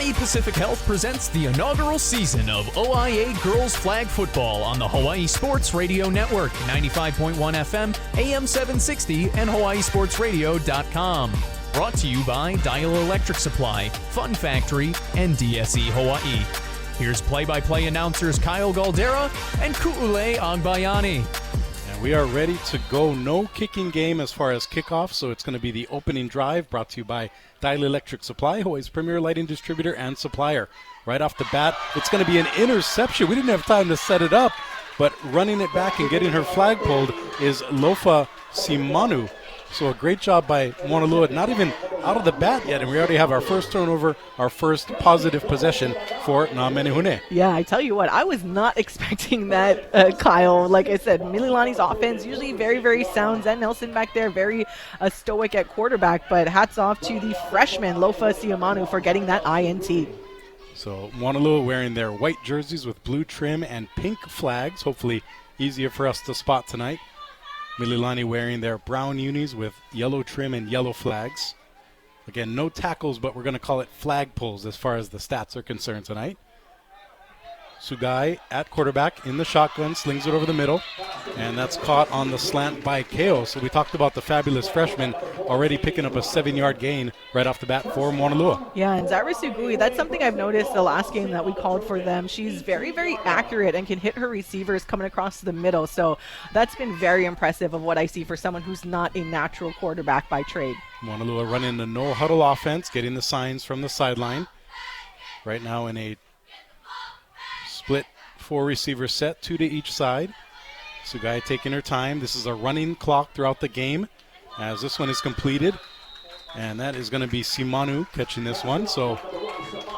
Hawaii Pacific Health presents the inaugural season of OIA Girls Flag Football on the Hawaii Sports Radio Network, 95.1 FM, AM 760, and hawaiisportsradio.com. Brought to you by Dial Electric Supply, Fun Factory, and DSE Hawaii. Here's play-by-play announcers Kyle Galdera and Ku'ule Agbayani. And we are ready to go. No kicking game as far as kickoff, so it's going to be the opening drive brought to you by Dial Electric Supply, Hawaii's premier lighting distributor and supplier. Right off the bat, it's going to be an interception. We didn't have time to set it up, but running it back and getting her flag pulled is Lofa Simanu. So a great job by Moanalua, not even out of the bat yet, and we already have our first turnover, our first positive possession for Na'amenehune. Yeah, I tell you what, I was not expecting that, Kyle. Like I said, Mililani's offense usually very, very sound. Zen Nelson back there, very stoic at quarterback, but hats off to the freshman, Lofa Siamanu, for getting that INT. So Moanalua wearing their white jerseys with blue trim and pink flags, hopefully easier for us to spot tonight. Mililani wearing their brown unis with yellow trim and yellow flags. Again, no tackles, but we're going to call it flag pulls as far as the stats are concerned tonight. Sugai at quarterback in the shotgun, slings it over the middle, and that's caught on the slant by Keo. So we talked about the fabulous freshman already picking up a 7-yard gain right off the bat for Moanalua. Yeah, and Zaira Sugui, that's something I've noticed the last game that we called for them. She's very, very accurate and can hit her receivers coming across the middle. So that's been very impressive of what I see for someone who's not a natural quarterback by trade. Moanalua running the no-huddle offense, getting the signs from the sideline. Right now in a split 4-receiver set, 2 to each side. Sugai taking her time. This is a running clock throughout the game as this one is completed. And that is going to be Simanu catching this one. So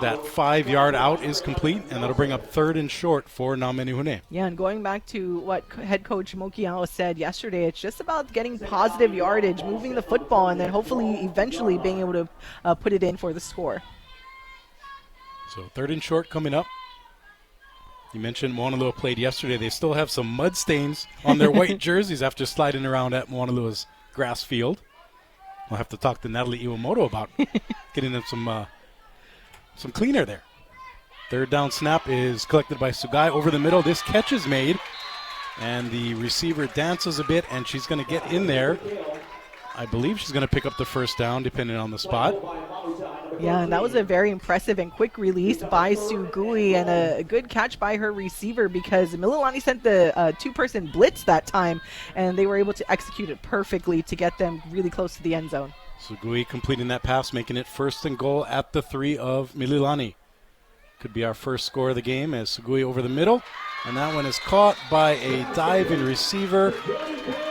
that 5-yard out is complete, and that'll bring up 3rd and short for Na'amenehune. Yeah, and going back to what head coach Mokiao said yesterday, it's just about getting positive yardage, moving the football, and then hopefully eventually being able to put it in for the score. So 3rd and short coming up. You mentioned Moanalua played yesterday. They still have some mud stains on their white jerseys after sliding around at Moanalua's grass field. We'll have to talk to Natalie Iwamoto about getting them some cleaner there. 3rd down snap is collected by Sugai over the middle. This catch is made, and the receiver dances a bit, and she's going to get in there. I believe she's going to pick up the 1st down, depending on the spot. Yeah, and that was a very impressive and quick release by Sugui and a good catch by her receiver because Mililani sent the 2-person blitz that time, and they were able to execute it perfectly to get them really close to the end zone. Sugui completing that pass, making it 1st and goal at the 3 of Mililani. Could be our first score of the game as Sugui over the middle, and that one is caught by a diving receiver,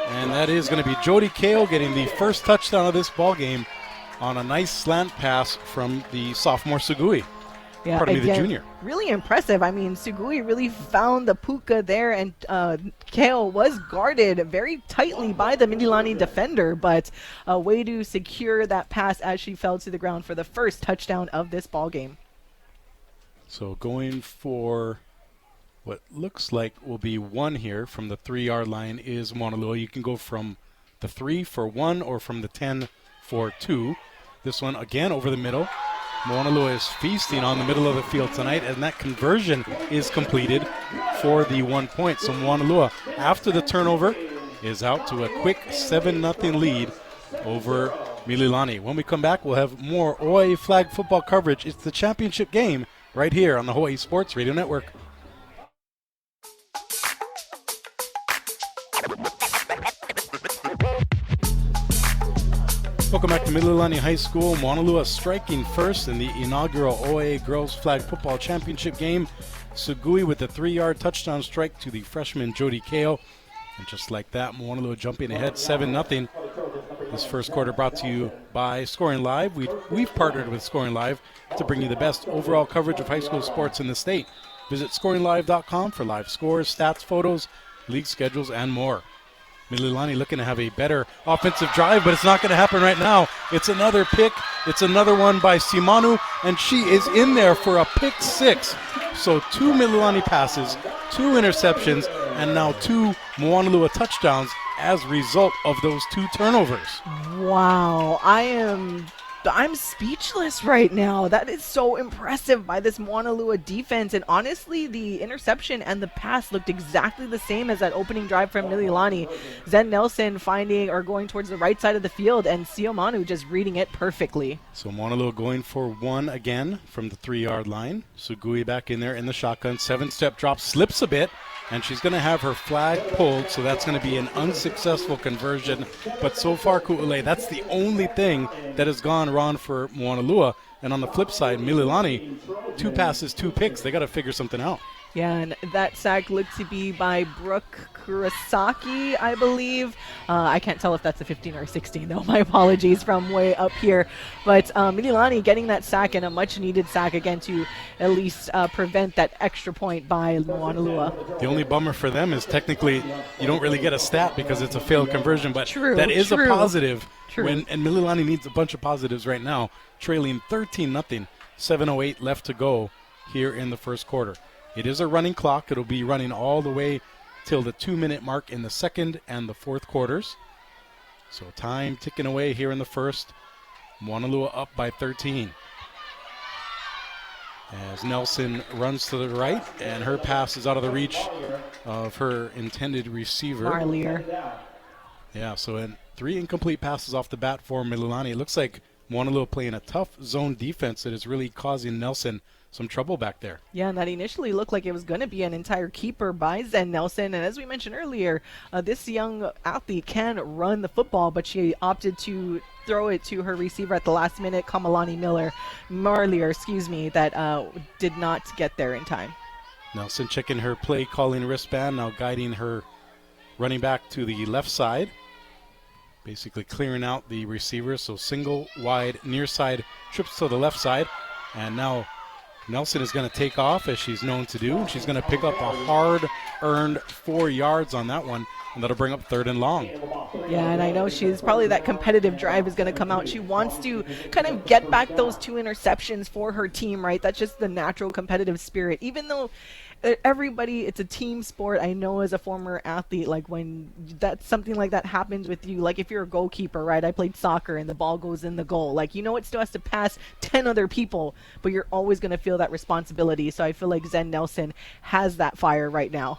and that is going to be Jody Kale getting the first touchdown of this ball game on a nice slant pass from the sophomore Sugui. Yeah, Pardon me, the junior. Really impressive. I mean, Sugui really found the puka there, and Kale was guarded very tightly by the Mililani defender, but a way to secure that pass as she fell to the ground for the first touchdown of this ball game. So going for what looks like will be 1 here from the 3-yard line is Moanalua. You can go from the 3 for 1 or from the 10 for 2. This one again over the middle. Moanalua is feasting on the middle of the field tonight, and that conversion is completed for the 1 point. So Moanalua, after the turnover, is out to a quick 7-0 lead over Mililani. When we come back, we'll have more OIA flag football coverage. It's the championship game right here on the Hawaii Sports Radio Network. Welcome back to Mililani High School. Moanalua striking first in the inaugural OIA Girls Flag Football Championship game. Sugui with the 3-yard touchdown strike to the freshman Jody Kale. And just like that, Moanalua jumping ahead 7-0. This first quarter brought to you by Scoring Live. We've partnered with Scoring Live to bring you the best overall coverage of high school sports in the state. Visit scoringlive.com for live scores, stats, photos, league schedules, and more. Mililani looking to have a better offensive drive, but it's not going to happen right now. It's another pick. It's another one by Simanu, and she is in there for a pick 6. So 2 Mililani passes, 2 interceptions, and now 2 Moanalua touchdowns as a result of those 2 turnovers. Wow. I am I'm speechless right now. That is so impressive by this Moanalua defense. And honestly, the interception and the pass looked exactly the same as that opening drive from Mililani. Zen Nelson finding or going towards the right side of the field, and Siomanu just reading it perfectly. So Moanalua going for one again from the 3-yard line. Sugui back in there in the shotgun. 7-step drop, slips a bit, and she's going to have her flag pulled, so that's going to be an unsuccessful conversion. But so far, Ku'ule, that's the only thing that has gone wrong for Moanalua. And on the flip side, Mililani, 2 passes, 2 picks. They got to figure something out. Yeah, and that sack looked to be by Brooke Kurosaki, I believe. I can't tell if that's a 15 or a 16, though. My apologies from way up here. But Mililani getting that sack, and a much-needed sack again to at least prevent that extra point by Moanalua. The only bummer for them is technically you don't really get a stat because it's a failed conversion, but that is a positive. And Mililani needs a bunch of positives right now, trailing 13-0, 7:08 left to go here in the first quarter. It is a running clock. It'll be running all the way till the 2-minute mark in the second and the fourth quarters. So time ticking away here in the first. Moanalua up by 13. As Nelson runs to the right, and her pass is out of the reach of her intended receiver. Marlier. Yeah, so in 3 incomplete passes off the bat for Mililani. It looks like Moanalua playing a tough zone defense that is really causing Nelson some trouble back there. Yeah, and that initially looked like it was going to be an entire keeper by Zen Nelson. And as we mentioned earlier, this young athlete can run the football, but she opted to throw it to her receiver at the last minute, Kamalani Marlier, that did not get there in time. Nelson checking her play calling wristband, now guiding her running back to the left side. Basically clearing out the receiver, so single, wide, near side, trips to the left side. And now Nelson is going to take off, as she's known to do. She's going to pick up a hard-earned 4 yards on that one, and that'll bring up 3rd and long. Yeah, and I know she's probably that competitive drive is going to come out. She wants to kind of get back those 2 interceptions for her team, right? That's just the natural competitive spirit. Even though everybody, it's a team sport. I know as a former athlete, like when something like that happens with you, like if you're a goalkeeper, right? I played soccer and the ball goes in the goal. Like, it still has to pass 10 other people, but you're always going to feel that responsibility. So I feel like Zen Nelson has that fire right now.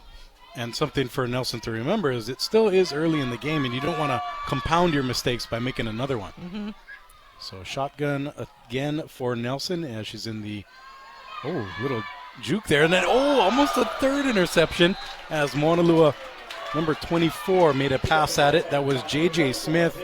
And something for Nelson to remember is it still is early in the game, and you don't want to compound your mistakes by making another one. Mm-hmm. So shotgun again for Nelson as she's in the little juke there. And then, almost a 3rd interception as Moanalua, number 24, made a pass at it. That was J.J. Smith.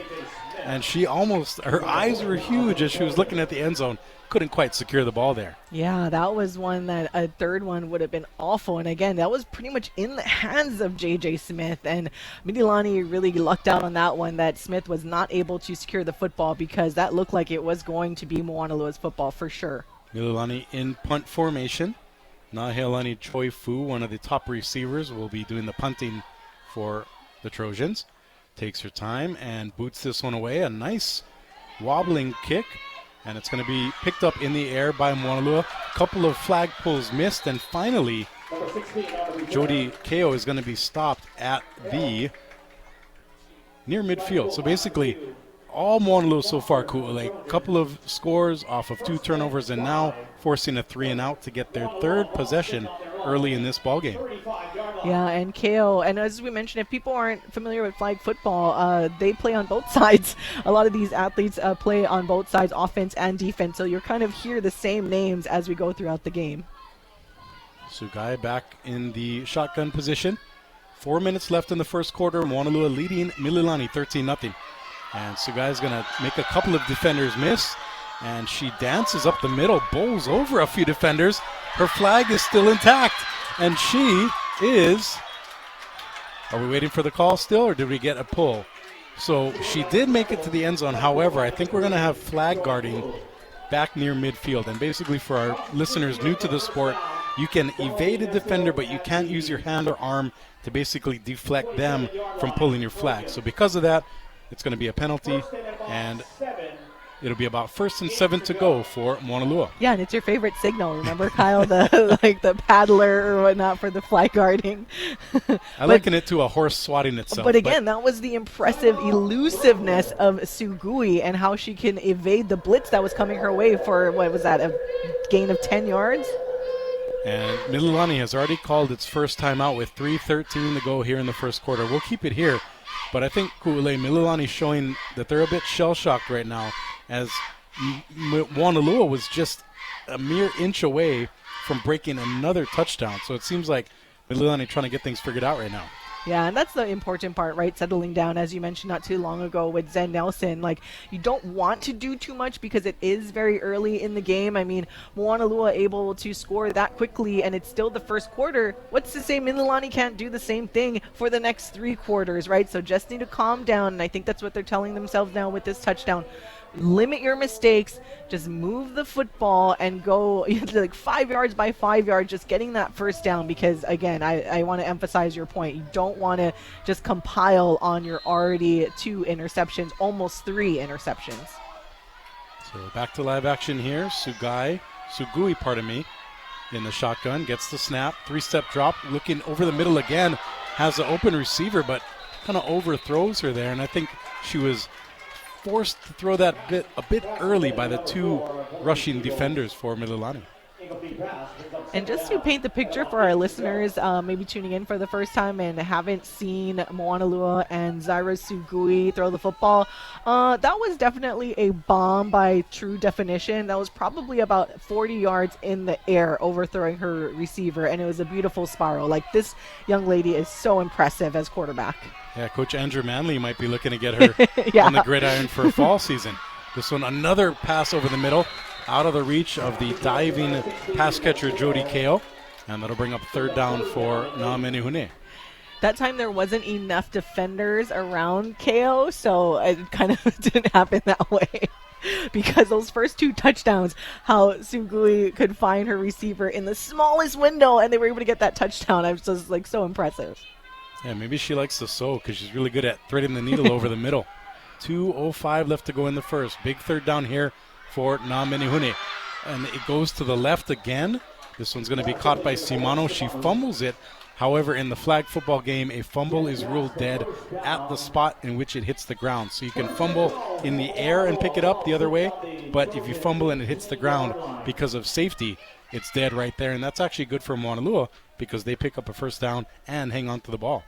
And her eyes were huge as she was looking at the end zone. Couldn't quite secure the ball there. Yeah, that was one that a 3rd one would have been awful. And again, that was pretty much in the hands of J.J. Smith. And Mililani really lucked out on that one, that Smith was not able to secure the football, because that looked like it was going to be Moanalua's football for sure. Mililani in punt formation. Nahealani Choi Fu, one of the top receivers, will be doing the punting for the Trojans. Takes her time and boots this one away. A nice wobbling kick, and it's going to be picked up in the air by Moanalua. A couple of flag pulls missed, and finally Jody Kao is going to be stopped at the near midfield. So basically all Moanalua so far, a couple of scores off of 2 turnovers, and now forcing a 3-and-out to get their 3rd possession early in this ballgame. Yeah, and KO, and as we mentioned, if people aren't familiar with flag football, they play on both sides. A lot of these athletes play on both sides, offense and defense, so you're kind of hear the same names as we go throughout the game. Sugai back in the shotgun position. 4 minutes left in the first quarter. Moanalua leading Mililani 13-0. And Sugai's going to make a couple of defenders miss. And she dances up the middle, bowls over a few defenders. Her flag is still intact. And she is... Are we waiting for the call still, or did we get a pull? So she did make it to the end zone. However, I think we're going to have flag guarding back near midfield. And basically for our listeners new to the sport, you can evade a defender, but you can't use your hand or arm to basically deflect them from pulling your flag. So because of that, it's going to be a penalty, and it'll be about 1st and 7 to go for Moanalua. Yeah, and it's your favorite signal. Remember, Kyle, the the paddler or whatnot for the flag guarding. I liken it to a horse swatting itself. But again, that was the impressive elusiveness of Sugui and how she can evade the blitz that was coming her way for, what was that, a gain of 10 yards? And Mililani has already called its first timeout with 3:13 to go here in the first quarter. We'll keep it here. But I think Mililani showing that they're a bit shell-shocked right now, as Moanalua was just a mere inch away from breaking another touchdown. So it seems like Mililani trying to get things figured out right now. Yeah, and that's the important part, right? Settling down, as you mentioned not too long ago with Zen Nelson. Like, you don't want to do too much because it is very early in the game. I mean, Moanalua able to score that quickly, and it's still the first quarter. What's to say Mililani can't do the same thing for the next 3 quarters, right? So just need to calm down, and I think that's what they're telling themselves now with this touchdown. Limit your mistakes, just move the football and go like 5 yards by 5 yards, just getting that first down, because again, I want to emphasize your point. You don't want to just compile on your already 2 interceptions, almost 3 interceptions. So back to live action here. Sugui, in the shotgun, gets the snap, 3-step drop, looking over the middle again, has an open receiver, but kind of overthrows her there, and I think she was forced to throw that a bit early by the 2 rushing defenders for Mililani. And just to paint the picture for our listeners, maybe tuning in for the first time and haven't seen Moanalua and Zaira Sugui throw the football, that was definitely a bomb by true definition. That was probably about 40 yards in the air, overthrowing her receiver, and it was a beautiful spiral. Like, this young lady is so impressive as quarterback. Yeah, Coach Andrew Manley might be looking to get her on the gridiron for fall season. This one, another pass over the middle, out of the reach of the diving pass catcher Jody Kao, and that'll bring up 3rd down for Naamenihune. That time there wasn't enough defenders around KO, so it kind of didn't happen that way. Because those first 2 touchdowns, how Sugui could find her receiver in the smallest window and they were able to get that touchdown, I was just like so impressive. Yeah, maybe she likes to sew because she's really good at threading the needle over the middle. 2:05 left to go in the first. Big 3rd down here for Naamenihune. And it goes to the left again. This one's going to be caught by Simano. She fumbles it. However, in the flag football game, a fumble is ruled dead at the spot in which it hits the ground. So you can fumble in the air and pick it up the other way, but if you fumble and it hits the ground because of safety, it's dead right there. And that's actually good for Moanalua because they pick up a 1st down and hang on to the ball.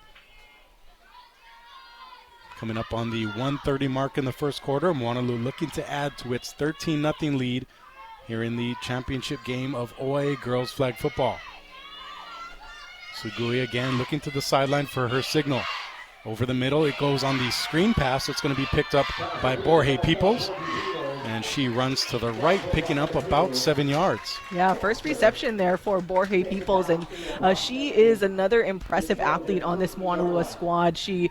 Coming up on the 1:30 mark in the first quarter, Moanalua looking to add to its 13-0 lead here in the championship game of OIA girls flag football. Sugui again looking to the sideline for her signal. Over the middle, it goes on the screen pass. It's going to be picked up by Borje Peoples. And she runs to the right, picking up about 7 yards. Yeah, first reception there for Borje Peoples, and she is another impressive athlete on this Moanalua squad. She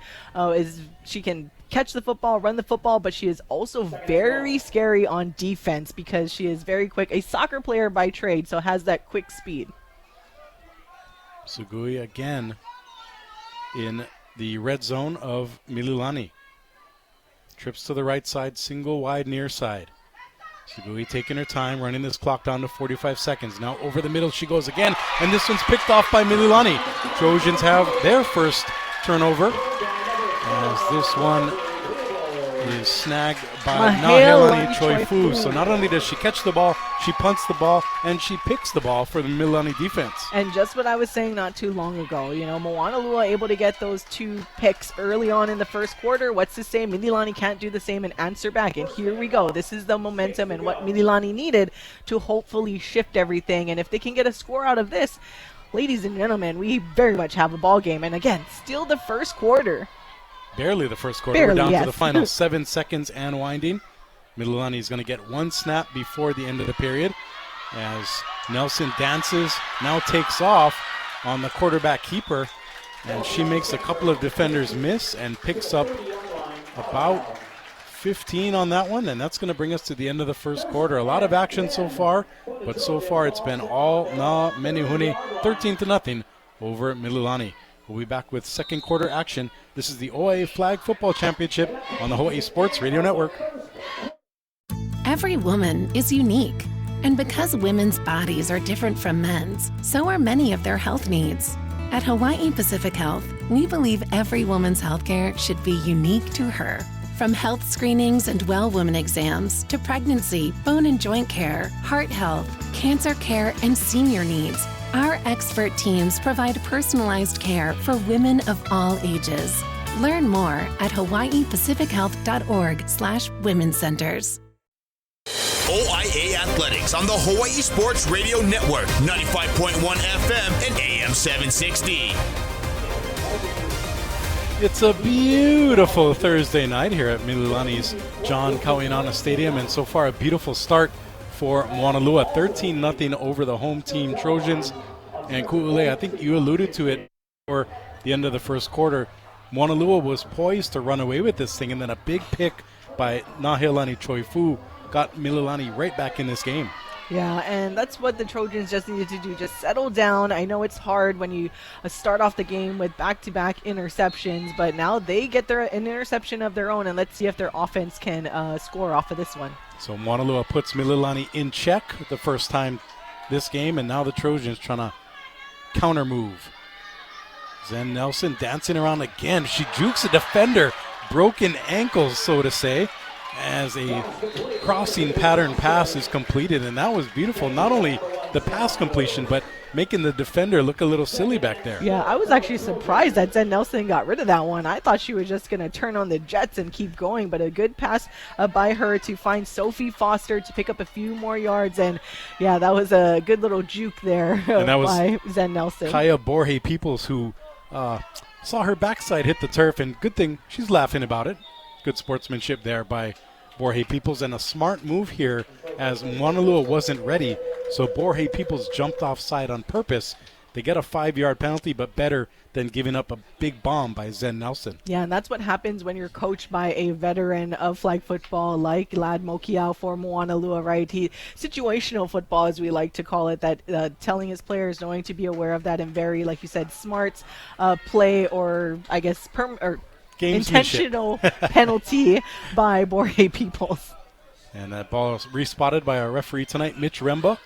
can catch the football, run the football, but she is also very scary on defense because she is very quick. A soccer player by trade, so has that quick speed. Sugui again in the red zone of Mililani. Trips to the right side, single wide near side. Sugui taking her time, running this clock down to 45 seconds. Now over the middle she goes again, and this one's picked off by Mililani. Trojans have their first turnover, as this one is snagged by Nahelani Choifu. So not only does she catch the ball, she punts the ball, and she picks the ball for the Mililani defense. And just what I was saying not too long ago, Moanalua able to get those 2 picks early on in the first quarter. What's to say Mililani can't do the same and answer back? And here we go. This is the momentum and what Mililani needed to hopefully shift everything. And if they can get a score out of this, ladies and gentlemen, we very much have a ball game. And again, still the first quarter. Barely the first quarter. We're down to the final 7 seconds and winding. Mililani is going to get 1 snap before the end of the period as Nelson dances, now takes off on the quarterback keeper, and she makes a couple of defenders miss and picks up about 15 on that one, and that's going to bring us to the end of the first quarter. A lot of action so far, but so far it's been all Naamenihune 13-0 over Mililani. We'll be back with second quarter action. This is the OIA Flag Football Championship on the Hawaii Sports Radio Network. Every woman is unique. And because women's bodies are different from men's, so are many of their health needs. At Hawai'i Pacific Health, we believe every woman's healthcare should be unique to her. From health screenings and well woman exams to pregnancy, bone and joint care, heart health, cancer care, and senior needs, our expert teams provide personalized care for women of all ages. Learn more at hawaiipacifichealth.org/women's centers. OIA Athletics on the Hawaii Sports Radio Network, 95.1 FM and AM 760. It's a beautiful Thursday night here at Mililani's John Kauinana Stadium, and so far a beautiful start for Moanalua. 13-0 over the home team Trojans. And Ku'ule, I think you alluded to it for the end of the first quarter. Moanalua was poised to run away with this thing, and then a big pick by Nahealani Choifu got Mililani right back in this game. Yeah, and that's what the Trojans just needed to do. Just settle down. I know it's hard when you start off the game with back-to-back interceptions, but now they get an interception of their own, and let's see if their offense can score off of this one. So Moanalua puts Mililani in check the first time this game, and now the Trojans trying to counter move. Zen Nelson dancing around again. She jukes a defender. Broken ankles, so to say, as a crossing pattern pass is completed, and that was beautiful. Not only the pass completion, but making the defender look a little silly back there. Yeah, I was actually surprised that Zen Nelson got rid of that one. I thought she was just going to turn on the jets and keep going, but a good pass by her to find Sophie Foster to pick up a few more yards, and yeah, that was a good little juke there and that by was Zen Nelson. Kaya Borje Peoples, who saw her backside hit the turf, and good thing she's laughing about it. Good sportsmanship there by Borje Peoples, and a smart move here as Moanalua wasn't ready. So Borje Peoples jumped offside on purpose. They get a 5-yard penalty, but better than giving up a big bomb by Zen Nelson. Yeah, and that's what happens when you're coached by a veteran of flag football like Lad Mokiao for Moanalua, right? Situational football, as we like to call it, that telling his players, knowing to be aware of that, and very, like you said, smart play, or I guess intentional penalty by Borje Peoples. And that ball is respotted by our referee tonight, Mitch Remba,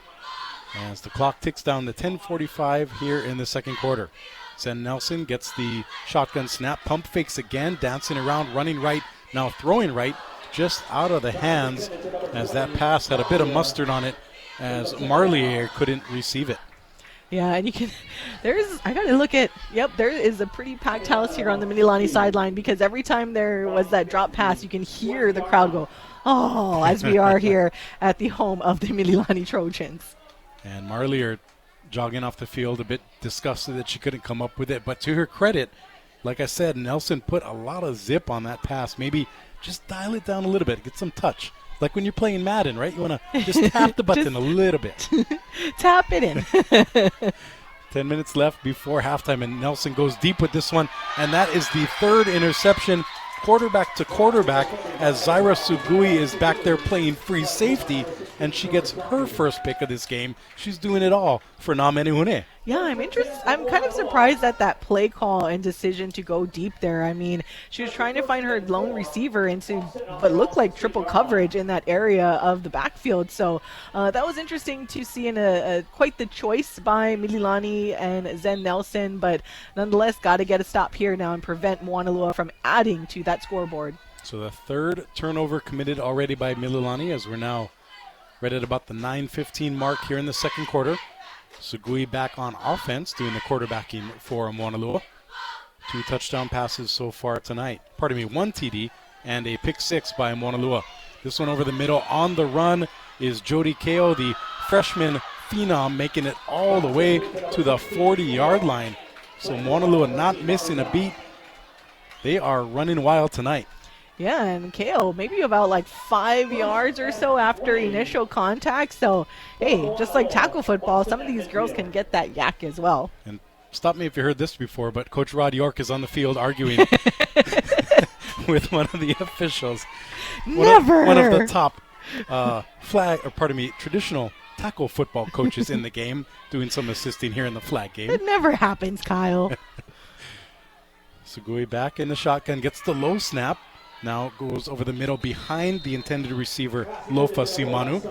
as the clock ticks down to 10:45 here in the second quarter. Zen Nelson gets the shotgun snap, pump fakes again, dancing around, running right, now throwing right, just out of the hands as that pass had a bit of mustard on it as Marlier couldn't receive it. Yeah, and I got to look at, there is a pretty packed house here on the Mililani sideline, because every time there was that drop pass, you can hear the crowd go, oh, as we are here at the home of the Mililani Trojans. And Marlier jogging off the field, a bit disgusted that she couldn't come up with it. But to her credit, like I said, Nelson put a lot of zip on that pass. Maybe just dial it down a little bit, get some touch. Like when you're playing Madden, right? You want to just tap the button a little bit. Tap it in. 10 minutes left before halftime, and Nelson goes deep with this one. And that is the third interception, quarterback to quarterback, as Zaira Sugui is back there playing free safety, and she gets her first pick of this game. She's doing it all for Namenehune. Yeah, I'm kind of surprised at that play call and decision to go deep there. I mean, she was trying to find her lone receiver into what looked like triple coverage in that area of the backfield. So that was interesting to see, in quite the choice by Mililani and Zen Nelson. But nonetheless, got to get a stop here now and prevent Moanalua from adding to that scoreboard. So the third turnover committed already by Mililani, as we're now right at about the 9:15 mark here in the second quarter. Sugui back on offense, doing the quarterbacking for Moanalua. 2 touchdown passes so far tonight. 1 TD and a pick 6 by Moanalua. This one over the middle on the run is Jody Kao, the freshman phenom, making it all the way to the 40-yard line. So Moanalua not missing a beat. They are running wild tonight. Yeah, and Kale, maybe about like 5 yards or so after initial contact. So, hey, just like tackle football, some of these girls can get that yak as well. And stop me if you heard this before, but Coach Rod York is on the field arguing with one of the officials. Never! One of the top traditional tackle football coaches in the game, doing some assisting here in the flag game. It never happens, Kyle. Sugui back in the shotgun, gets the low snap. now goes over the middle behind the intended receiver, Lofa Simanu.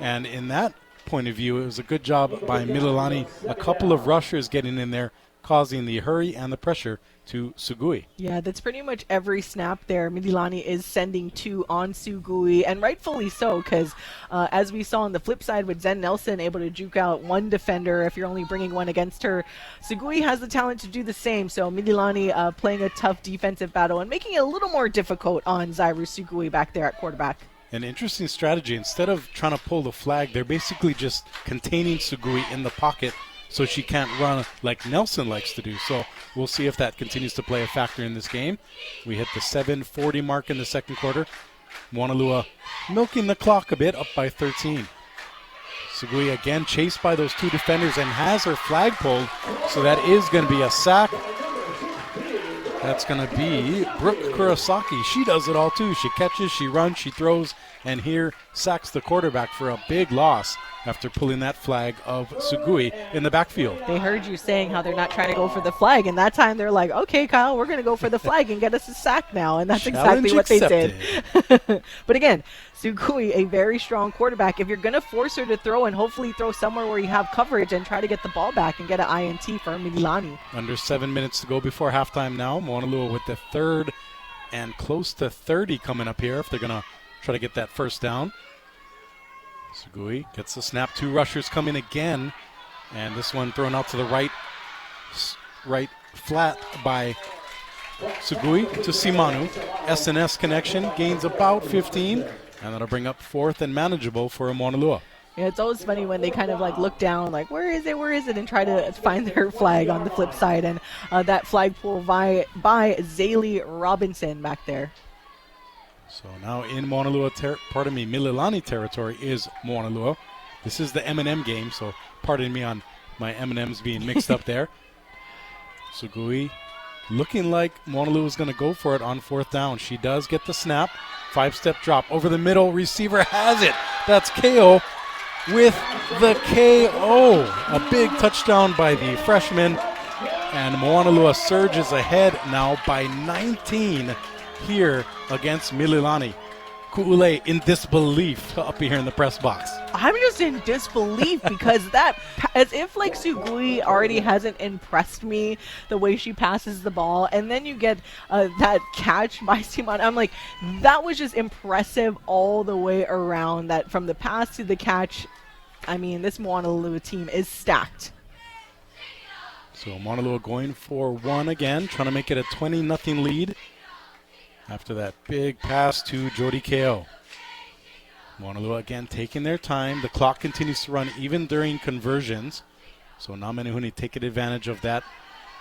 And in that point of view, it was a good job by Mililani. A couple of rushers getting in there, causing the hurry and the pressure to Sugui. Yeah, that's pretty much every snap there. Mililani is sending two on Sugui, and rightfully so, because as we saw on the flip side with Zen Nelson able to juke out one defender if you're only bringing one against her, Sugui has the talent to do the same. So Mililani playing a tough defensive battle and making it a little more difficult on Zairu Sugui back there at quarterback. An interesting strategy. Instead of trying to pull the flag, they're basically just containing Sugui in the pocket so she can't run like Nelson likes to do. So we'll see if that continues to play a factor in this game. We hit the 7:40 mark in the second quarter. Moanalua milking the clock a bit, up by 13. Sugui again chased by those two defenders and has her flag pulled. So that is going to be a sack. That's going to be Brooke Kurosaki. She does it all too. She catches, she runs, she throws, and here sacks the quarterback for a big loss after pulling that flag of Sugui in the backfield. They heard you saying how they're not trying to go for the flag, and that time they're like, okay, Kyle, we're going to go for the flag and get us a sack now, and that's exactly what they did. But again, Sugui, a very strong quarterback. If you're going to force her to throw and hopefully throw somewhere where you have coverage and try to get the ball back and get an INT for Mililani. Under 7 minutes to go before halftime now. Moanalua with the third and close to 30 coming up here if they're going to try to get that first down. Sugui gets the snap. Two rushers coming again. And this one thrown out to the right flat by Sugui to Simanu. S&S connection, gains about 15. And that'll bring up fourth and manageable for Moanalua. Yeah, it's always funny when they kind of like look down, like, where is it, and try to find their flag on the flip side. And that flag pull by Zaylee Robinson back there. So now in Mililani territory is Moanalua. This is the M&M game, so pardon me on my M&Ms being mixed up there. Sugui looking like Moanalua is going to go for it on fourth down. She does get the snap. 5-step drop over the middle. Receiver has it. That's KO with the KO. A big touchdown by the freshman. And Moanalua surges ahead now by 19 here against Mililani. Ku'ule in disbelief up here in the press box. I'm just in disbelief because that, as if like Sugui already hasn't impressed me the way she passes the ball, and then you get that catch by Simon. I'm like, that was just impressive all the way around. That from the pass to the catch, I mean, this Moanalua team is stacked. So Moanalua going for one again, trying to make it a 20-0 lead. After that big pass to Jody Kao. Moanalua again taking their time. The clock continues to run even during conversions. So Namenihuni taking advantage of that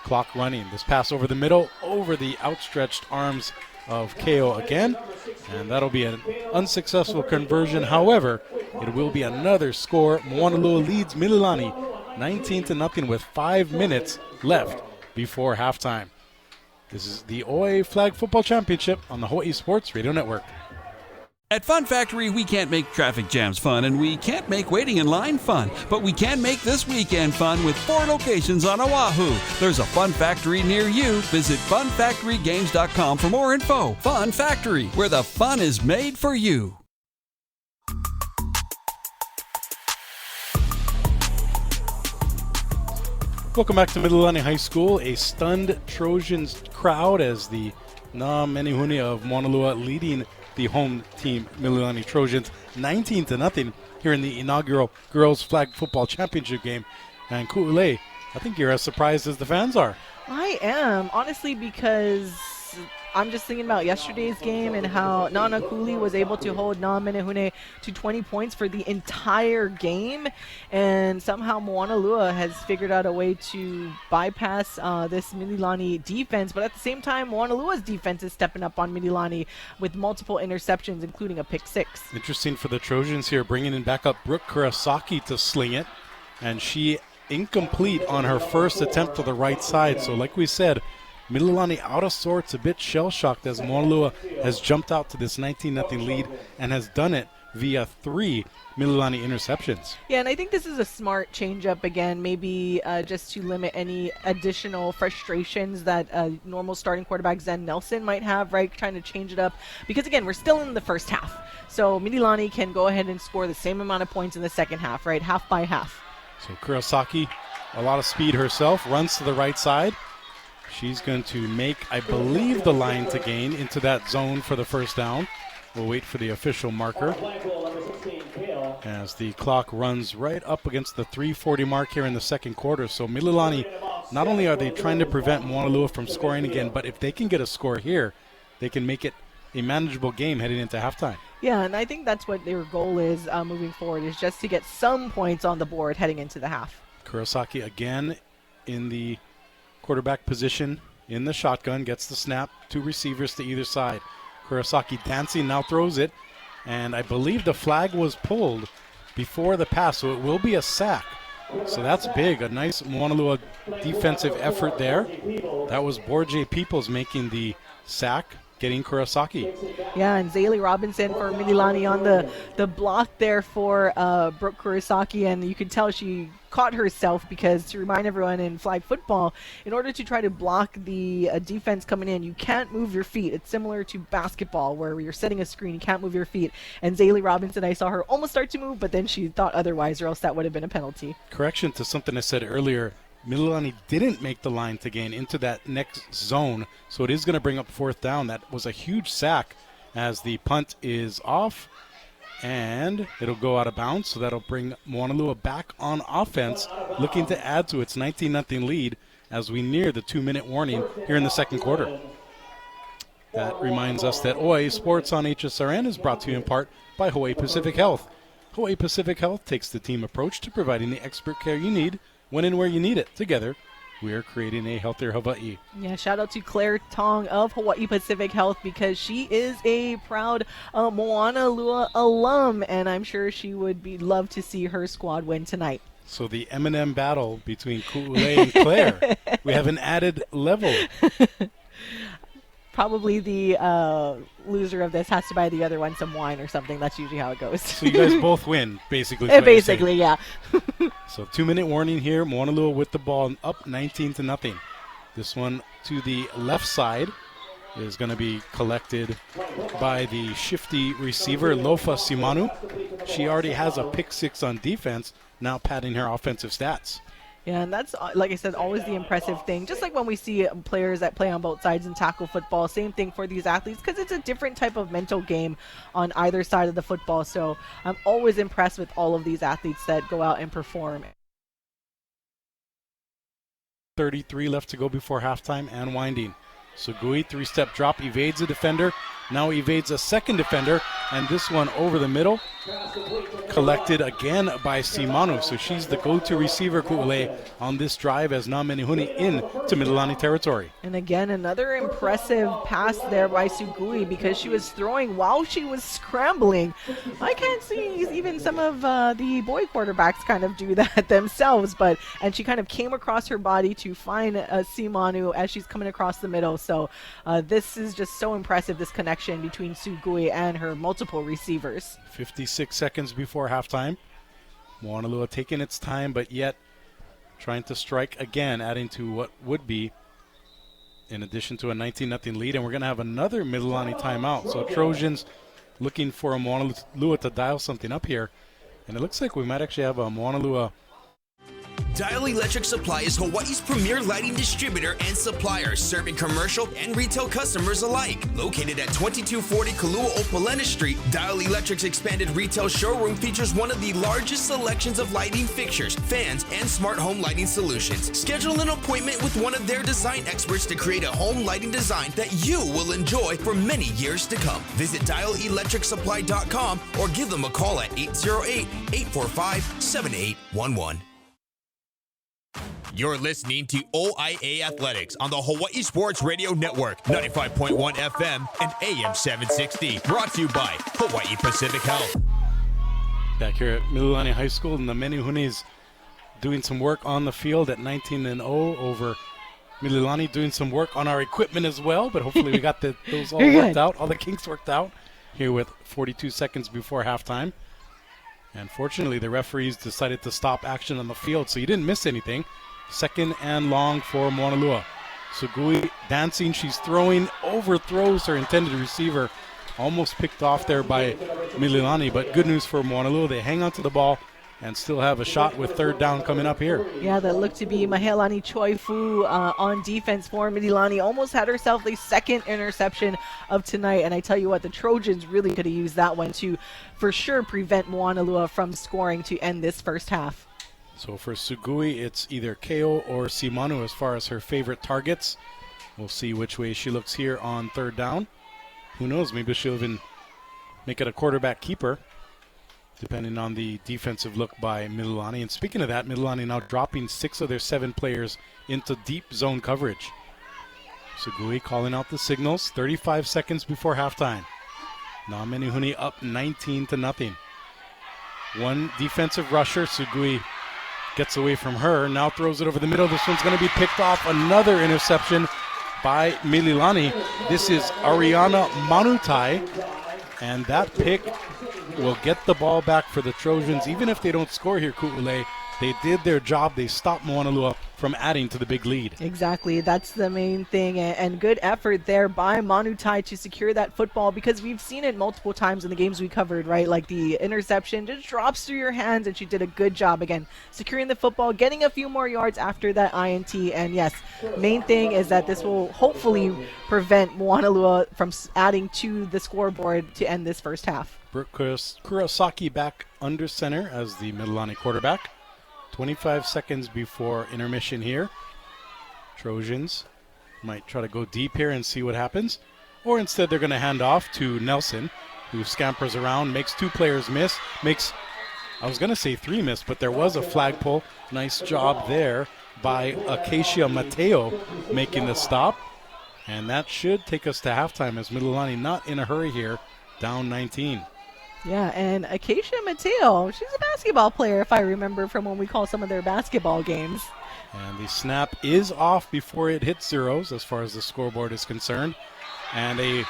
clock running. This pass over the middle, over the outstretched arms of Kao again. And that'll be an unsuccessful conversion. However, it will be another score. Moanalua leads Mililani 19-0 with 5 minutes left before halftime. This is the OIA Flag Football Championship on the Hawaii Sports Radio Network. At Fun Factory, we can't make traffic jams fun, and we can't make waiting in line fun, but we can make this weekend fun with 4 locations on Oahu. There's a Fun Factory near you. Visit funfactorygames.com for more info. Fun Factory, where the fun is made for you. Welcome back to Mililani High School. A stunned Trojans crowd as the Namenihuni of Moanalua leading the home team Mililani Trojans 19-0 here in the inaugural Girls Flag Football Championship game. And Ku'ule, I think you're as surprised as the fans are. I am, honestly, because I'm just thinking about yesterday's game and how Nana Kuli was able to hold Namenihune to 20 points for the entire game, and somehow Moanalua has figured out a way to bypass this Mililani defense, but at the same time Moanalua's defense is stepping up on Mililani with multiple interceptions, including a pick 6. Interesting for the Trojans here, bringing in backup Brooke Kurosaki to sling it, and she incomplete on her first attempt to the right side. So like we said, Mililani out of sorts, a bit shell-shocked as Moanalua has jumped out to this 19-0 lead and has done it via 3 Mililani interceptions. Yeah, and I think this is a smart change-up again, maybe just to limit any additional frustrations that normal starting quarterback Zen Nelson might have, right? Trying to change it up. Because, again, we're still in the first half. So Mililani can go ahead and score the same amount of points in the second half, right? Half by half. So Kurosaki, a lot of speed herself, runs to the right side. She's going to make, I believe, the line to gain into that zone for the first down. We'll wait for the official marker as the clock runs right up against the 3:40 mark here in the second quarter. So Mililani, not only are they trying to prevent Moanalua from scoring again, but if they can get a score here, they can make it a manageable game heading into halftime. Yeah, and I think that's what their goal is moving forward, is just to get some points on the board heading into the half. Kurosaki again in the quarterback position in the shotgun, gets the snap, 2 receivers to either side. Kurosaki dancing, now throws it, and I believe the flag was pulled before the pass, so it will be a sack. So that's big, a nice Moanalua defensive effort there. That was Borje Peoples making the sack, getting Kurosaki. Yeah, and Zaylee Robinson for Mililani on the block there for Brooke Kurosaki, and you could tell she caught herself because, to remind everyone in flag football, in order to try to block the defense coming in, you can't move your feet. It's similar to basketball where you're setting a screen, you can't move your feet. And Zaylee Robinson, I saw her almost start to move, but then she thought otherwise, or else that would have been a penalty. Correction to something I said earlier. Mililani didn't make the line to gain into that next zone, so it is going to bring up fourth down. That was a huge sack as the punt is off, and it'll go out of bounds, so that'll bring Moanalua back on offense, looking to add to its 19-0 lead as we near the 2-minute warning here in the second quarter. That reminds us that OIA Sports on HSRN is brought to you in part by Hawaii Pacific Health. Hawaii Pacific Health takes the team approach to providing the expert care you need when and where you need it. Together, we are creating a healthier Hawaii. Yeah, shout out to Claire Tong of Hawaii Pacific Health, because she is a proud Moanalua alum, and I'm sure she would love to see her squad win tonight. So the M&M battle between Ku'ule and Claire, we have an added level. Probably the loser of this has to buy the other one some wine or something. That's usually how it goes. So you guys both win, basically. Basically, yeah. So 2-minute warning here. Moanalua with the ball up 19-0. This one to the left side is going to be collected by the shifty receiver, Lofa Simanu. She already has a pick 6 on defense, now padding her offensive stats. Yeah, and that's, like I said, always the impressive thing. Just like when we see players that play on both sides in tackle football, same thing for these athletes, because it's a different type of mental game on either side of the football. So I'm always impressed with all of these athletes that go out and perform. 33 left to go before halftime and winding. Sugui, 3-step drop, evades a defender, now evades a second defender, and this one over the middle, collected again by Simanu. So she's the go-to receiver, Ku'ule, on this drive as Namenihuni into Mililani territory. And again, another impressive pass there by Sugui, because she was throwing while she was scrambling. I can't see even some of the boy quarterbacks kind of do that themselves, and she kind of came across her body to find Simanu as she's coming across the middle. So this is just so impressive, this connection between Sugui and her multiple receivers. 56 seconds before halftime. Moanalua taking its time, but yet trying to strike again, adding to what would be, in addition to a 19-0 lead. And we're going to have another Mililani timeout. So Trojans looking for a Moanalua to dial something up here. And it looks like we might actually have a Moanalua. Dial Electric Supply is Hawaii's premier lighting distributor and supplier, serving commercial and retail customers alike. Located at 2240 Kalu'opolena Street, Dial Electric's expanded retail showroom features one of the largest selections of lighting fixtures, fans, and smart home lighting solutions. Schedule an appointment with one of their design experts to create a home lighting design that you will enjoy for many years to come. Visit dialelectricsupply.com or give them a call at 808-845-7811. You're listening to OIA Athletics on the Hawaii Sports Radio Network, 95.1 FM and AM 760. Brought to you by Hawaii Pacific Health. Back here at Mililani High School, and the Menihunis doing some work on the field at 19-0 over Mililani, doing some work on our equipment as well, but hopefully we got those all worked out, all the kinks worked out. here with 42 seconds before halftime. And fortunately, the referees decided to stop action on the field, so you didn't miss anything. 2nd and long for Moanalua. Sugui dancing, she's throwing, overthrows her intended receiver. Almost picked off there by Mililani, but good news for Moanalua. They hang on to the ball and still have a shot with 3rd down coming up here. Yeah, that looked to be Mahealani Choifu on defense for Mililani. Almost had herself the 2nd interception of tonight. And I tell you what, the Trojans really could have used that one to, for sure, prevent Moanalua from scoring to end this first half. So for Sugui, it's either Keo or Simanu as far as her favorite targets. We'll see which way she looks here on 3rd down. Who knows, maybe she'll even make it a quarterback keeper, depending on the defensive look by Mililani. And speaking of that, Mililani now dropping 6 of their 7 players into deep zone coverage. Sugui calling out the signals, 35 seconds before halftime. Namenihuni up 19-0. One defensive rusher, Sugui gets away from her, now throws it over the middle. This one's going to be picked off. Another interception by Mililani. This is Ariana Manutai, and that pick will get the ball back for the Trojans. Even if they don't score here, Ku'ule, they did their job. They stopped Moanalua from adding to the big lead. Exactly. That's the main thing. And good effort there by Manutai to secure that football, because we've seen it multiple times in the games we covered, right? Like the interception just drops through your hands, and she did a good job, again, securing the football, getting a few more yards after that INT. And yes, main thing is that this will hopefully prevent Moanalua from adding to the scoreboard to end this first half. Brooke Kurosaki back under center as the Mililani quarterback. 25 seconds before intermission here. Trojans might try to go deep here and see what happens. Or instead they're going to hand off to Nelson, who scampers around, makes 2 players miss. I was going to say 3 miss, but there was a flag pull. Nice job there by Acacia Mateo making the stop. And that should take us to halftime as Mililani not in a hurry here, down 19. Yeah, and Acacia Mateo, she's a basketball player, if I remember from when we call some of their basketball games. And the snap is off before it hits zeros as far as the scoreboard is concerned. And a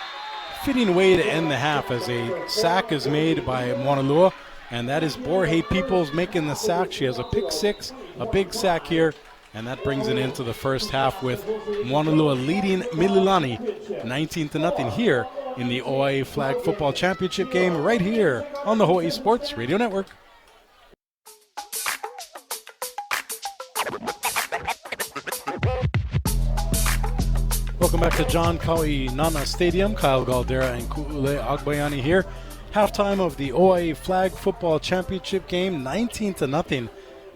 fitting way to end the half as a sack is made by Moanalua. And that is Borje Peoples making the sack. She has a pick 6, a big sack here. And that brings it into the first half with Moanalua leading Mililani 19-0 here in the OIA Flag Football Championship game right here on the Hawaii Sports Radio Network. Welcome back to John Kauinana Stadium. Kyle Galdera and Ku'ule Agbayani here. Halftime of the OIA Flag Football Championship game, 19-0.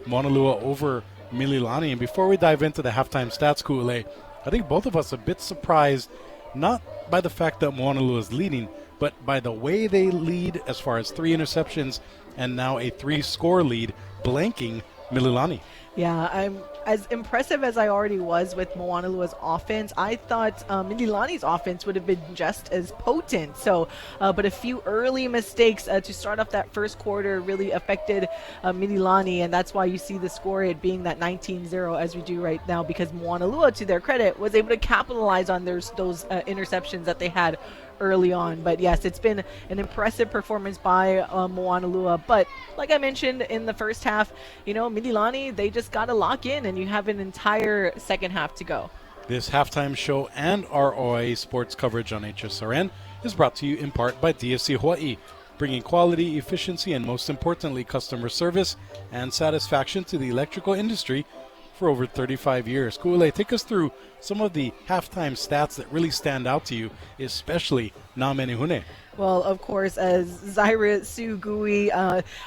Moanalua over Mililani. And before we dive into the halftime stats, Ku'ule, I think both of us are a bit surprised, not by the fact that Moanalua is leading, but by the way they lead as far as 3 interceptions and now a 3-score lead, blanking Mililani. Yeah, I'm as impressive as I already was with Moanalua's offense. I thought Mililani's offense would have been just as potent. So, but a few early mistakes to start off that first quarter really affected Mililani, and that's why you see the score it being that 19-0 as we do right now, because Moanalua, to their credit, was able to capitalize on those interceptions that they had early on. But yes, it's been an impressive performance by Moanalua. But like I mentioned in the first half, Mililani, they just got to lock in, and you have an entire second half to go. This halftime show and our OIA sports coverage on HSRN is brought to you in part by DFC Hawaii, bringing quality, efficiency, and most importantly, customer service and satisfaction to the electrical industry for over 35 years. Ku'ule, take us through some of the halftime stats that really stand out to you, especially Namenihune. Well, of course, as Zaira Sugui,